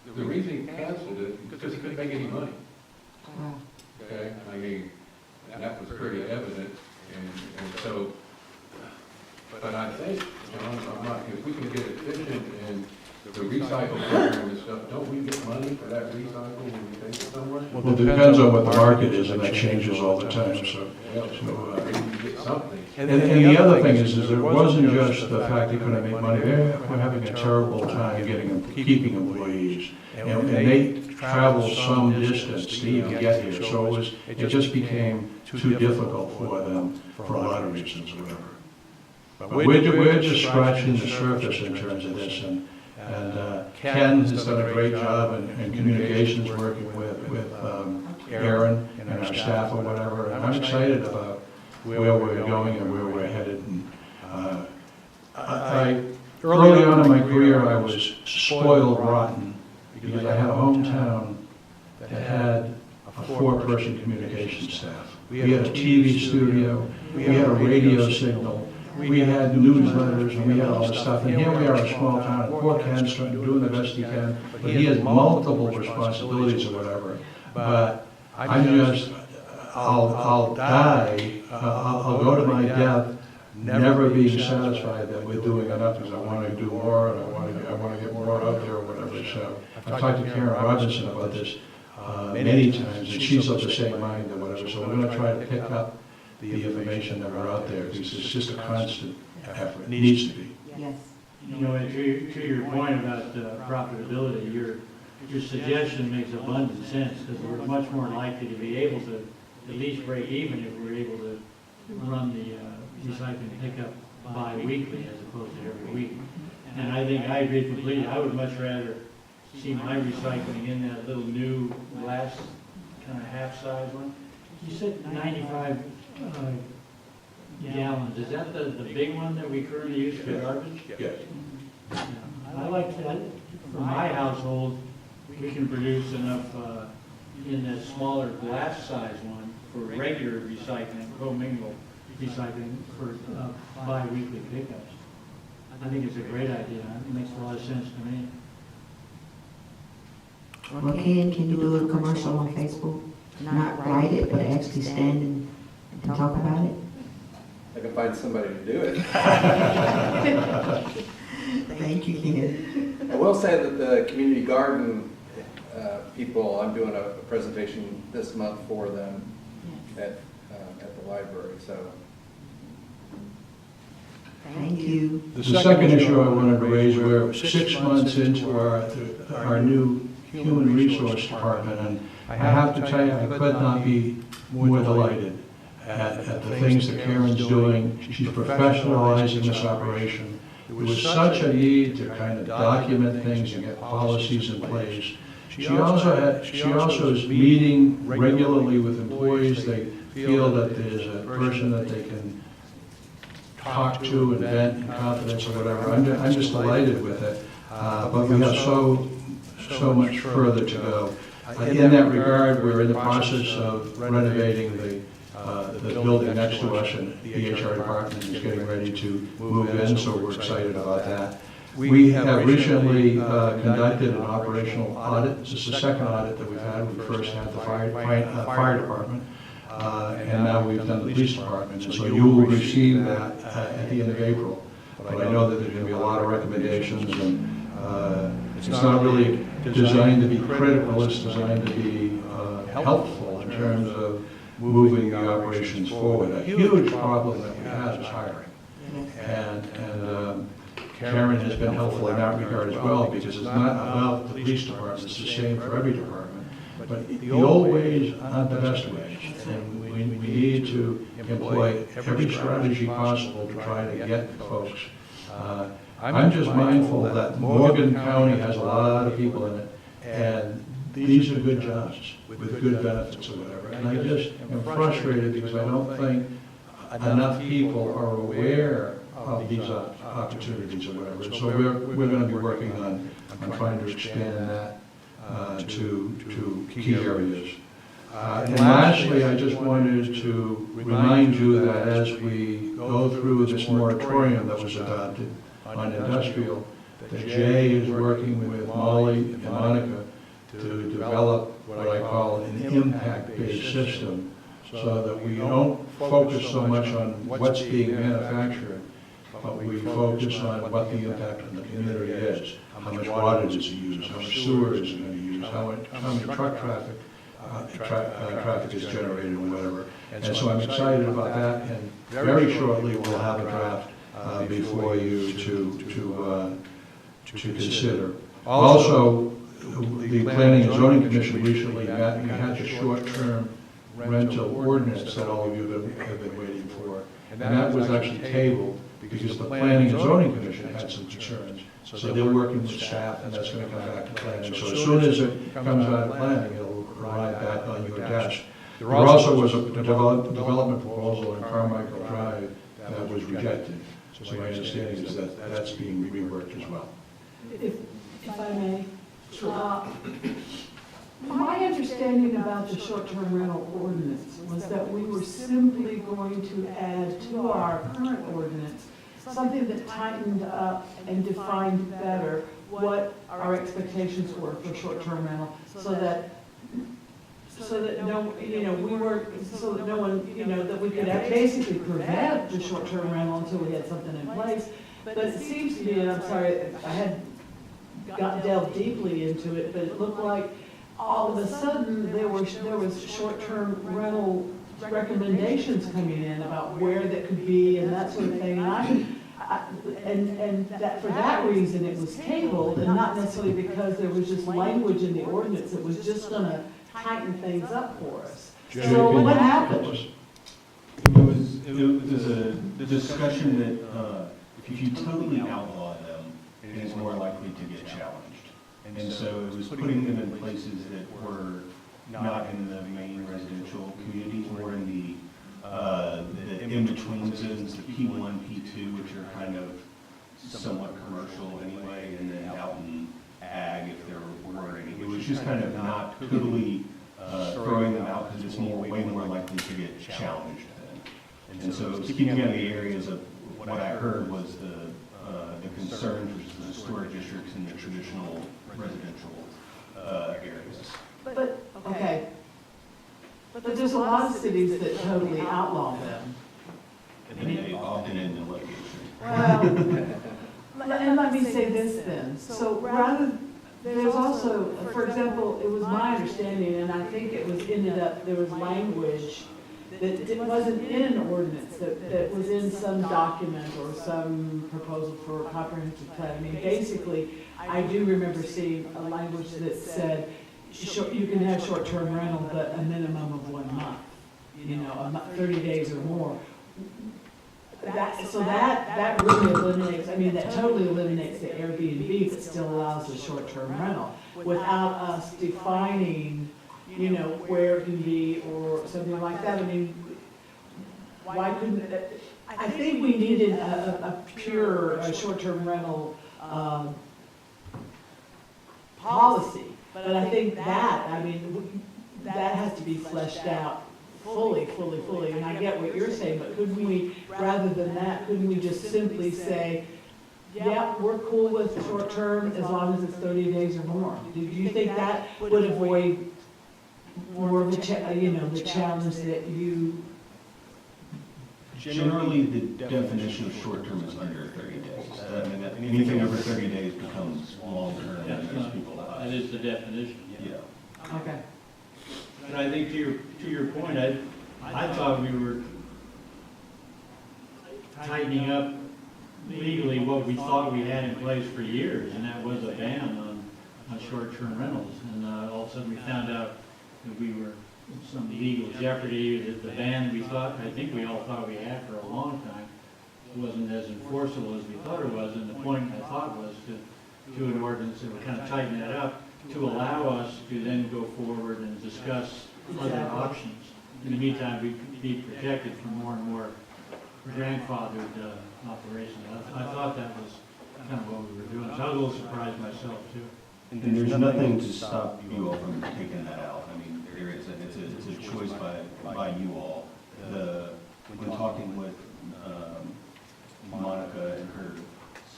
[SPEAKER 11] the reason he canceled it is because he couldn't make any money. Okay, I mean, that was pretty evident, and so, but I think, John, if we can get efficient and the recycle program is stuff, don't we get money for that recycle when we take it somewhere?
[SPEAKER 7] Well, it depends on what the market is, and that changes all the time, so.
[SPEAKER 11] Well, we get something.
[SPEAKER 7] And the other thing is it wasn't just the fact they couldn't make money, they were having a terrible time keeping employees. And they traveled some distance to even get here, so it just became too difficult for them for a lot of reasons or whatever. But we're just scratching the surface in terms of this, and Ken has done a great job in communications, working with Aaron and our staff or whatever, and I'm excited about where we're going and where we're headed. And early on in my career, I was spoiled rotten because I had a hometown that had a 4-person communication staff. We had a TV studio, we had a radio signal, we had newsletters, and we had all this stuff. And here we are, a small town, and poor Ken's doing the best he can, but he has multiple responsibilities or whatever. But I'm just, I'll die, I'll go to my death never being satisfied that we're doing enough, because I want to do more, and I want to get more out there or whatever. So I've talked to Karen Robinson about this many times, and she's of the same mind or whatever. So we're going to try to pick up the information that are out there, because it's just a constant effort. It needs to be.
[SPEAKER 6] Yes.
[SPEAKER 9] You know, and to your point about profitability, your suggestion makes abundant sense, because we're much more likely to be able to at least break even if we're able to run the recycling pickup bi-weekly as opposed to every week. And I think I agree completely. I would much rather see my recycling in that little new glass kind of half-size one. You said 95 gallons. Is that the big one that we currently use for garbage?
[SPEAKER 7] Yes.
[SPEAKER 9] Yeah. I like that. For my household, we can produce enough in that smaller glass size one for regular recycling, co-mingle recycling for bi-weekly pickups. I think it's a great idea. It makes a lot of sense to me.
[SPEAKER 6] Well, can you do a commercial on Facebook? Not write it, but actually stand and talk about it?
[SPEAKER 3] I can find somebody to do it.
[SPEAKER 6] Thank you, Ken.
[SPEAKER 3] I will say that the community garden people, I'm doing a presentation this month for them at the library, so.
[SPEAKER 6] Thank you.
[SPEAKER 7] The second issue I wanted to raise, we're 6 months into our new human resource department, and I have to tell you, I could not be more delighted at the things that Karen's doing. She's professionalizing this operation. There was such a need to kind of document things and get policies in place. She also is meeting regularly with employees. They feel that there's a person that they can talk to and vent in confidence or whatever. I'm just delighted with it. But we have so much further to go. In that regard, we're in the process of renovating the building next to us, and the HR department is getting ready to move in, so we're excited about that. We have recently conducted an operational audit. This is the second audit that we've had. We first had the fire department, and now we've done the police department. And so you will receive that at the end of April. But I know that there's going to be a lot of recommendations, and it's not really designed to be critical. It's designed to be helpful in terms of moving the operations forward. A huge problem that we have is hiring, and Karen has been helpful in that regard as well, because it's not about the police department, it's the same for every department. But the old ways aren't the best ways, and we need to employ every strategy possible to try to get folks. I'm just mindful that Morgan County has a lot of people in it, and these are good jobs with good benefits or whatever. And I just am frustrated because I don't think enough people are aware of these opportunities or whatever. So we're going to be working on trying to expand that to key areas. And lastly, I just wanted to remind you that as we go through this moratorium that was adopted on industrial, that Jay is working with Molly and Monica to develop what I call an impact-based system, so that we don't focus so much on what's being manufactured, but we focus on what the impact on the community is, how much water does it use, how much sewer is it going to use, how many truck traffic, traffic is generated and whatever. And so I'm excited about that, and very shortly we'll have a draft before you to consider. Also, the Planning and Zoning Commission recently met, and we had the short-term rental ordinance that all of you have been waiting for. And that was actually tabled because the Planning and Zoning Commission had some concerns. So they're working with staff, and that's going to come back to planning. So as soon as it comes out of planning, it'll arrive back on your desk. There also was a development proposal in Carmichael Drive that was rejected. So my understanding is that that's being reworked as well.
[SPEAKER 10] If I may, my understanding about the short-term rental ordinance was that we were simply going to add to our current ordinance something that tightened up and defined better what our expectations were for short-term rental, so that no, you know, we were, so that no one, you know, that we could basically prevent the short-term rental until we had something in place. But it seems to me, and I'm sorry, I had delved deeply into it, but it looked like all of a sudden there was short-term rental recommendations coming in about where that could be and that sort of thing. And that for that reason it was tabled, and not necessarily because there was just language in the ordinance that was just going to tighten things up for us. So what happened?
[SPEAKER 14] It was a discussion that if you totally outlaw them, it is more likely to get challenged. And so it was putting them in places that were not in the main residential communities, more in the in-between zones, the P1, P2, which are kind of somewhat commercial anyway, and then out in ag if there were any. It was just kind of not totally throwing them out because it's way more likely to get challenged then. And so it was keeping in the areas of what I heard was the concerns, which is the storage districts and the traditional residential areas.
[SPEAKER 10] But, okay. But there's a lot of cities that totally outlaw them.
[SPEAKER 14] And they often end in litigation.
[SPEAKER 10] Well, and let me say this then. So rather, there's also, for example, it was my understanding, and I think it was there was language that wasn't in an ordinance, that was in some document or some proposal for a comprehensive plan. I mean, basically, I do remember seeing a language that said, you can have short-term rental, but a minimum of 1 month, you know, 30 days or more. That really eliminates, I mean, that totally eliminates the Airbnb, but still allows the short-term rental without us defining, you know, where it can be or something like that. I mean, why couldn't, I think we needed a pure short-term rental policy. But I think that has to be fleshed out fully. And I get what you're saying, but couldn't we, rather than that, couldn't we just simply say, yeah, we're cool with short term as long as it's 30 days or more? Do you think that would avoid more of the challenge that you?
[SPEAKER 14] Generally, the definition of short term is under 30 days. I mean, anything over 30 days becomes long term.
[SPEAKER 9] That is the definition.
[SPEAKER 14] Yeah.
[SPEAKER 10] Okay.
[SPEAKER 9] But I think to your point, I thought we were tightening up legally what we thought we had in place for years, and that was a ban on short-term rentals. And all of a sudden we found out that we were in some legal jeopardy, that the ban I think we all thought we had for a long time wasn't as enforceable as we thought it was. And the point I thought was to do an ordinance that would kind of tighten that up, to allow us to then go forward and discuss other options. In the meantime, we could be protected from more and more grandfathered operations. I thought that was kind of what we were doing. So I was a little surprised myself too.
[SPEAKER 14] And there's nothing to stop you all from taking that out. I mean, it's a choice by you all. When talking with Monica and her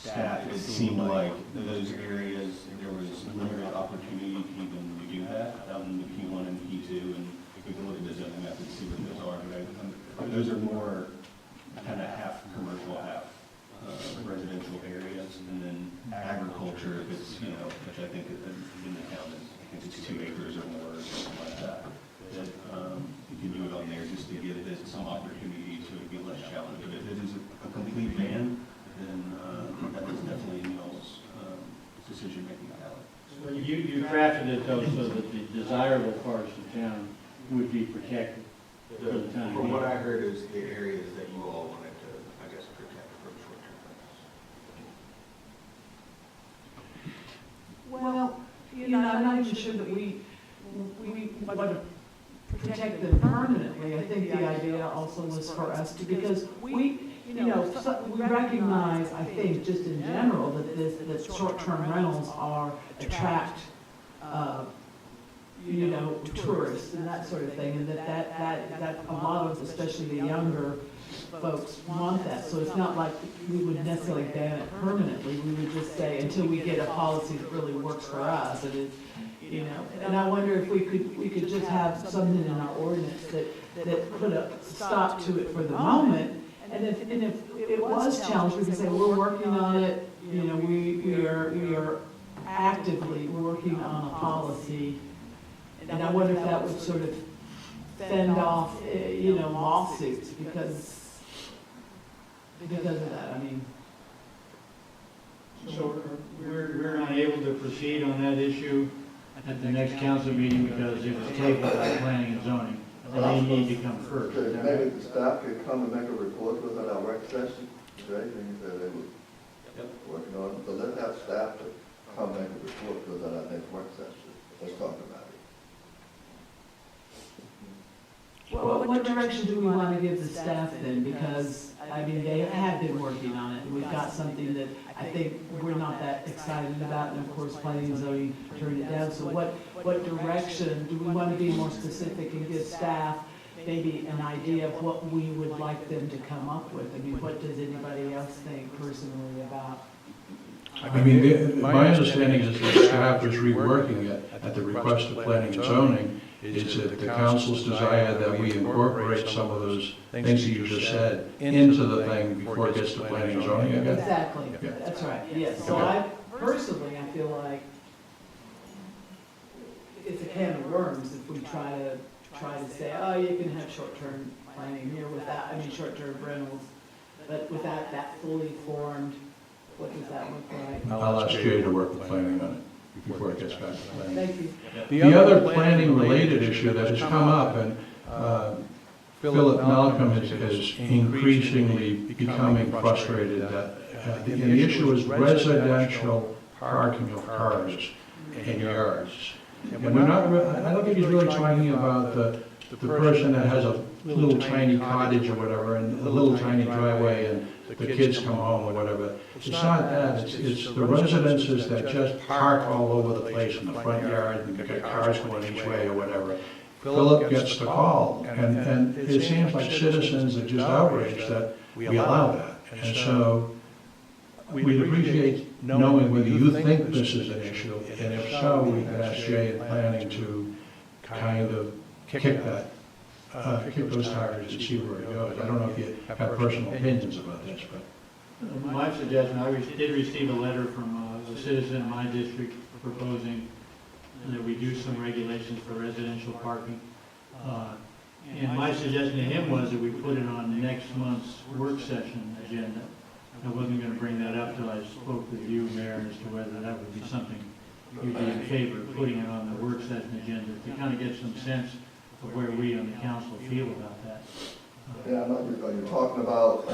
[SPEAKER 14] staff, it seemed like those areas, there was limited opportunity to even do that out in the P1 and P2, and we can look at the zoning map and see what those are. But those are more kind of half commercial, half residential areas, and then agriculture, if it's, which I think in the town is, I think it's 2 acres or more, or something like that, that you can do it on there just to give it some opportunity so it be less challenging. If it is a complete ban, then that is definitely Neil's decision-making power.
[SPEAKER 9] So you crafted it though so that the desirable parts of town would be protected for the time
[SPEAKER 11] From what
[SPEAKER 9] being.
[SPEAKER 11] I heard is the areas that you all wanted to, I guess, protect from short-term rentals.
[SPEAKER 10] Well, I'm not even sure that we want to protect them permanently. I think the idea also was for us to, because we recognize, I think, just in general, that short-term rentals attract, tourists and that sort of thing, and that a lot of, especially the younger folks, want that. So it's not like we would necessarily ban it permanently. We would just say, until we get a policy that really works for us, and it's, and I wonder if we could just have something in our ordinance that put a stop to it for the moment. And if it was challenged, we could say, we're working on it, we are actively working on a policy. And I wonder if that would sort of fend off, lawsuits because of that. I mean.
[SPEAKER 9] So we're not able to proceed on that issue at the next council meeting because it was tabled by planning and zoning. And they need to come first.
[SPEAKER 2] Maybe the staff could come and make a report with at our work session, today, things that they were working on. So let's have staff to come make a report with at our next work session. Let's talk about it.
[SPEAKER 10] Well, what direction do we want to give the staff then? Because, they have been working on it, and we've got something that I think we're not that excited about, and of course, planning and zoning turned it down. So what direction, do we want to be more specific and give staff maybe an idea of what we would like them to come up with? What does anybody else think personally about?
[SPEAKER 7] My understanding is that staff is reworking it at the request of planning and zoning. Is it the council's desire that we incorporate some of those things that you just said into the thing before it gets to planning and zoning again?
[SPEAKER 10] Exactly,
[SPEAKER 7] Yeah.
[SPEAKER 10] that's right, yes. So I feel like it's a can of worms if we try to say, oh, you can have short-term planning here without, short-term rentals, but without that fully formed, what does that look like?
[SPEAKER 7] I'll ask Jay to work with planning on it before it gets back to planning.
[SPEAKER 10] Thank you.
[SPEAKER 7] The other planning-related issue that has come up, and Philip Malcolm is increasingly becoming frustrated that, and the issue is residential parking of cars in yards. And we're not, I don't think he's really talking about the person that has a little tiny cottage or whatever, and a little tiny driveway, and the kids come home or whatever. It's not that, it's the residences that just park all over the place in the front yard, and got cars going each way or whatever. Philip gets the call, and it seems like citizens are just outraged that we allow that. And so, we'd appreciate knowing whether you think this is an issue, and if so, we could ask Jay and planning to kind of kick those tires and see where it goes. I don't know if you have personal opinions about this, but.
[SPEAKER 9] My suggestion, I did receive a letter from a citizen in my district proposing that we do some regulations for residential parking. And my suggestion to him was that we put it on next month's work session agenda. I wasn't going to bring that up till I spoke with you, Mayor, as to whether that would be something you'd be in favor of putting it on the work session agenda to kind of get some sense of where we on the council feel about that.
[SPEAKER 2] Yeah, I know you're talking about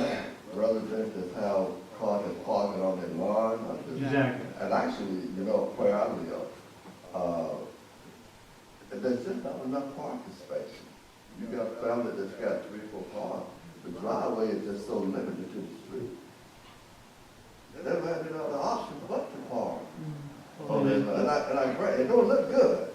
[SPEAKER 2] residents that have cars that parking on their lawn.
[SPEAKER 9] Exactly.
[SPEAKER 2] And actually, where I live, there's just not enough parking space. You got a family that's got 3 or 4 cars. The driveway is just so limited to the street. They never had any other option but to park. And I agree, it don't look good,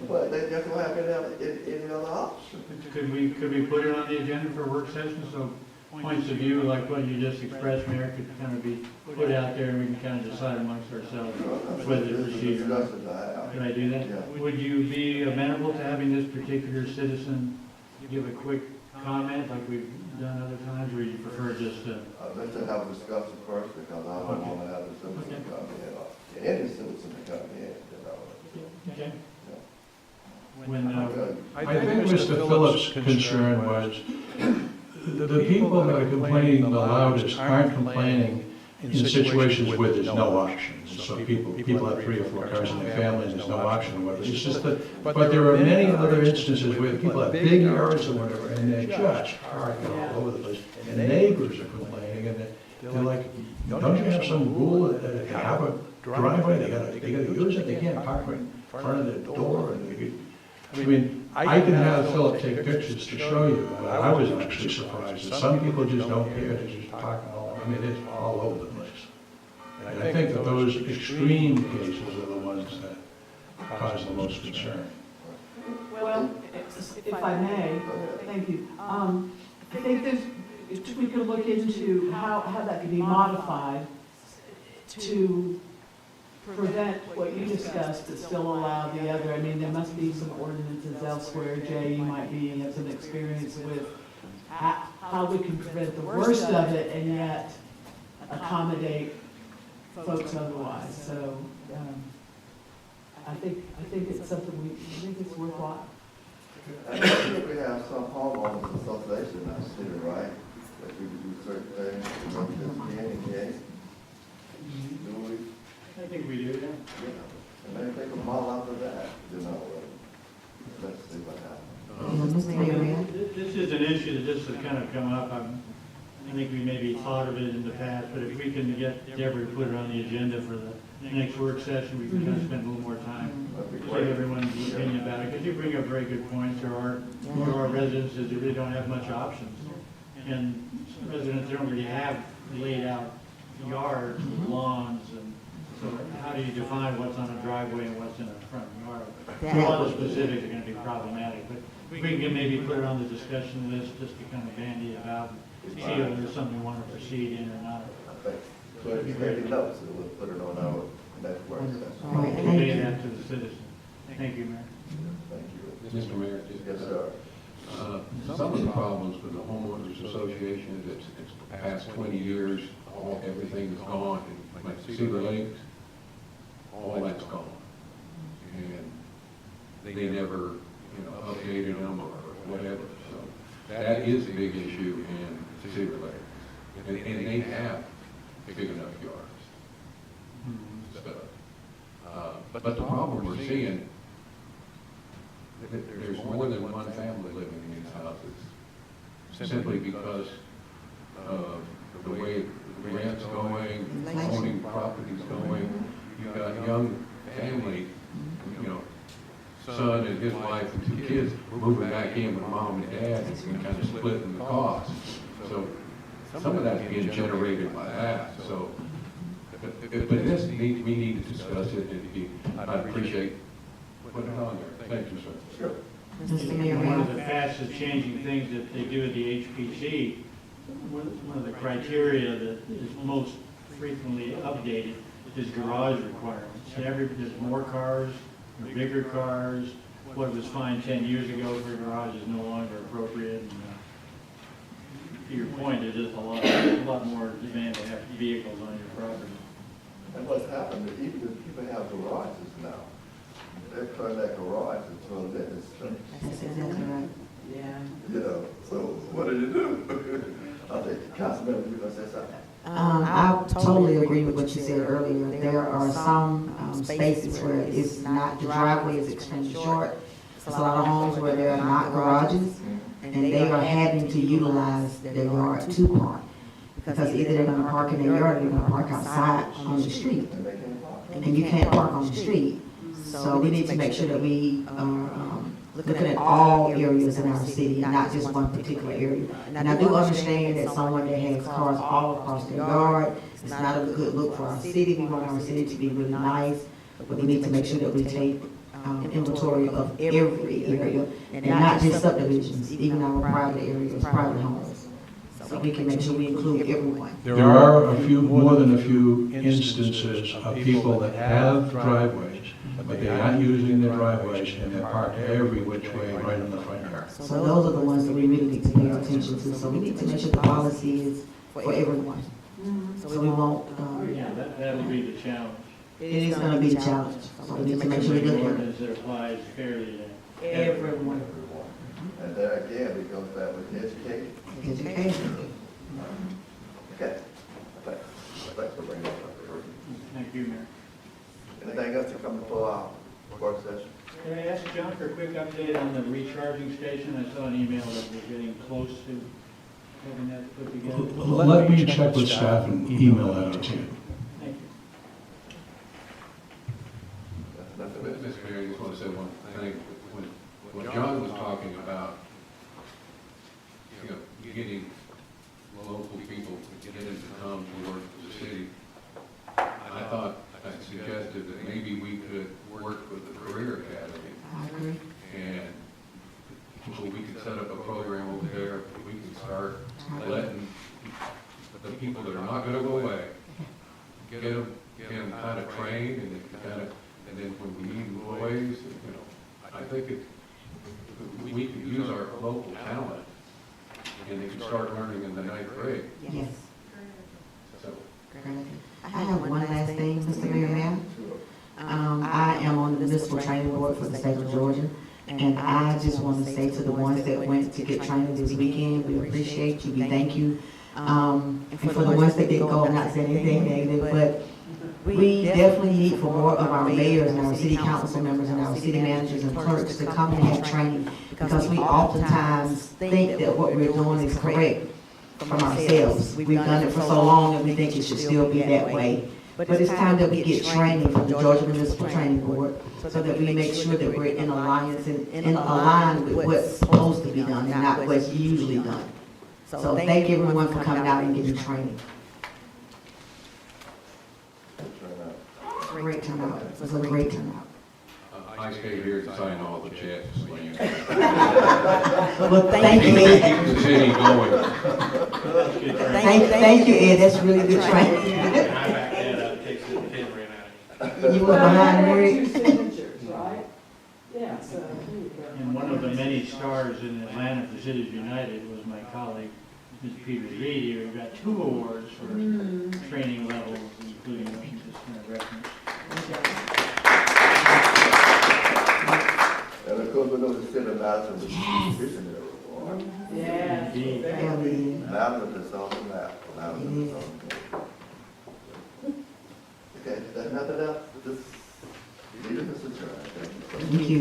[SPEAKER 2] but they just don't have any other option.
[SPEAKER 9] Could we put it on the agenda for a work session, so points of view like what you just expressed, Mayor, could kind of be put out there and we can kind of decide amongst ourselves whether to proceed or not? Could I do that?
[SPEAKER 2] Yeah.
[SPEAKER 9] Would you be amenable to having this particular citizen give a quick comment like we've done other times, or you prefer just to?
[SPEAKER 2] Let's just have a discussion first, because I don't want to have the citizen come in, or any citizen to come in, you know.
[SPEAKER 9] Okay. When,
[SPEAKER 7] I think Mr. Phillips' concern was, the people that are complaining the loudest aren't complaining in situations where there's no options. So people have 3 or 4 cars in their family, and there's no option, or whatever. It's just that, but there are many other instances where people have big yards or whatever, and they're just parking all over the place. And the neighbors are complaining, and they're like, don't you have some rule that if you have a driveway, they gotta use it, they can't park right in front of their door, and I mean, I can have Philip take pictures to show you, but I was actually surprised that some people just don't care, they're just parking all, I mean, it's all over the place. And I think that those extreme cases are the ones that cause the most concern.
[SPEAKER 10] Well, if I may, thank you. I think we could look into how that could be modified to prevent what you discussed, but still allow the other. I mean, there must be some ordinances elsewhere, Jay, you might have some experience with how we can prevent the worst of it and yet accommodate folks otherwise. So, I think it's something I think it's worthwhile.
[SPEAKER 2] I think we have some homeowners association in our city, right? That we do certain things, like this NEA. Do we?
[SPEAKER 9] I think we do, yeah.
[SPEAKER 2] Yeah. And they take a model out of that, you know, let's see what happens.
[SPEAKER 6] Mr. Mayor.
[SPEAKER 9] This is an issue that just has kind of come up. I think we maybe thought of it in the past, but if we can get Deborah to put it on the agenda for the next work session, we can kind of spend a little more time to get everyone's opinion about it. Because you bring up very good points. There are residences that really don't have much options. And residents don't really have laid out yards, lawns, and so how do you define what's on a driveway and what's in a front yard? So all the specifics are going to be problematic, but we can maybe put it on the discussion list just to kind of bandy it about, see if there's something we want to proceed in or not.
[SPEAKER 2] So if you make notes, we'll put it on our next work session.
[SPEAKER 6] Right, thank
[SPEAKER 9] Convey
[SPEAKER 6] you.
[SPEAKER 9] that to the citizens. Thank you, Mayor.
[SPEAKER 2] Thank you.
[SPEAKER 11] Mr. Mayor,
[SPEAKER 2] Yes, sir.
[SPEAKER 11] some of the problems with the homeowners association is it's the past 20 years, everything is gone. Like Cedar Lakes, all that's gone. And they never, updated them or whatever. So that is a big issue in Cedar Lakes. And they have big enough yards. So, but the problem we're seeing, there's more than one family living in these houses, simply because of the way the rent's going, owning property's going. You've got a young family, son and his wife and 2 kids moving back in with mom and dad and kind of splitting the cost. So some of that's being generated by that. So, but this we need to discuss it. I'd appreciate putting it on there. Thank you, sir.
[SPEAKER 2] Sure.
[SPEAKER 6] Mr. Mayor.
[SPEAKER 9] One of the fastest changing things that they do at the HPC, one of the criteria that is most frequently updated is garage requirements. There's more cars, bigger cars. What was fine 10 years ago for a garage is no longer appropriate. And, to your point, there's just a lot more demand to have vehicles on your property.
[SPEAKER 2] And what's happened, even if people have garages now, they've turned that garage into a living space.
[SPEAKER 6] That's exactly right.
[SPEAKER 10] Yeah.
[SPEAKER 2] So what do you do? I think Councilmember, you gonna say something?
[SPEAKER 6] I totally agree with what you said earlier. There are some spaces where it's not, the driveway is extremely short. There's a lot of homes where there are not garages, and they are having to utilize their yard to park. Because either they're gonna park in their yard or they're gonna park outside on the street.
[SPEAKER 2] And they can't park.
[SPEAKER 6] And you can't park on the street. So we need to make sure that we are looking at all areas in our city, not just one particular area. And I do understand that someone that has cars all across their yard, it's not a good look for our city. We want our city to be really nice, but we need to make sure that we take inventory of every area, and not just subdivisions, even our private areas, private homes. so we can make sure we include everyone.
[SPEAKER 7] There are more than a few instances of people that have driveways, but they're not using their driveways and they're parked every which way right in the front yard.
[SPEAKER 6] So those are the ones that we really need to pay attention to. So we need to make sure the policy is for everyone. So we won't,
[SPEAKER 9] Yeah, that'll be the challenge.
[SPEAKER 6] it is gonna be a challenge. So we need to make sure we look at it.
[SPEAKER 9] Ordinance that applies fairly to
[SPEAKER 6] Everyone.
[SPEAKER 2] And there again, it goes back with education.
[SPEAKER 6] Education.
[SPEAKER 2] Okay. Thanks for bringing that up.
[SPEAKER 9] Thank you, Mayor.
[SPEAKER 2] Anything else to come before our work session?
[SPEAKER 9] Can I ask John for a quick update on the recharging station? I saw an email that we're getting close to having that put together.
[SPEAKER 7] Let me check with staff and email that out to you.
[SPEAKER 9] Thank you.
[SPEAKER 2] Nothing
[SPEAKER 11] Mr. Mayor, I just want to say one thing. When John was talking about, you know, getting local people to get into town to work for the city, I thought, I suggested that maybe we could work with the Career Academy.
[SPEAKER 6] I agree.
[SPEAKER 11] And so we could set up a program over there, we can start letting the people that are not gonna go away, get them kind of trained and and then when we need employees, you know, I think we could use our local talent and they can start learning in the 9th grade.
[SPEAKER 6] Yes.
[SPEAKER 11] So,
[SPEAKER 6] I have one last thing, Mr. Mayor. I am on the municipal training board for the state of Georgia, and I just want to say to the ones that went to get training this weekend, we appreciate you, we thank you. And for the ones that didn't go, I'm not saying anything negative, but we definitely need for more of our mayors and our city council members and our city managers and clerks to come and have training, because we oftentimes think that what we're doing is correct from ourselves. We've done it for so long and we think it should still be that way. But it's time that we get training from the Georgia Municipal Training Board so that we make sure that we're in alliance and in line with what's supposed to be done and not what's usually done. So thank everyone for coming out and getting training. Great turnout. It was a great turnout.
[SPEAKER 11] I stay here to sign all the checks.
[SPEAKER 6] Well, thank you, Ed.
[SPEAKER 11] Keep the city going.
[SPEAKER 6] Thank you, Ed. That's really good training. You were behind Mary.
[SPEAKER 10] Yeah, so.
[SPEAKER 9] And one of the many stars in Atlanta for Cities United was my colleague, Mr. Peter Reed, who got 2 awards for training levels, including what you just kind of referenced.
[SPEAKER 2] And of course, we're going to sit about some visionary award.
[SPEAKER 10] Yeah.
[SPEAKER 2] Now that it's on the map. Now that it's on the map. Okay, there's nothing else. This meeting is adjourned. Thank you.
[SPEAKER 6] Thank you.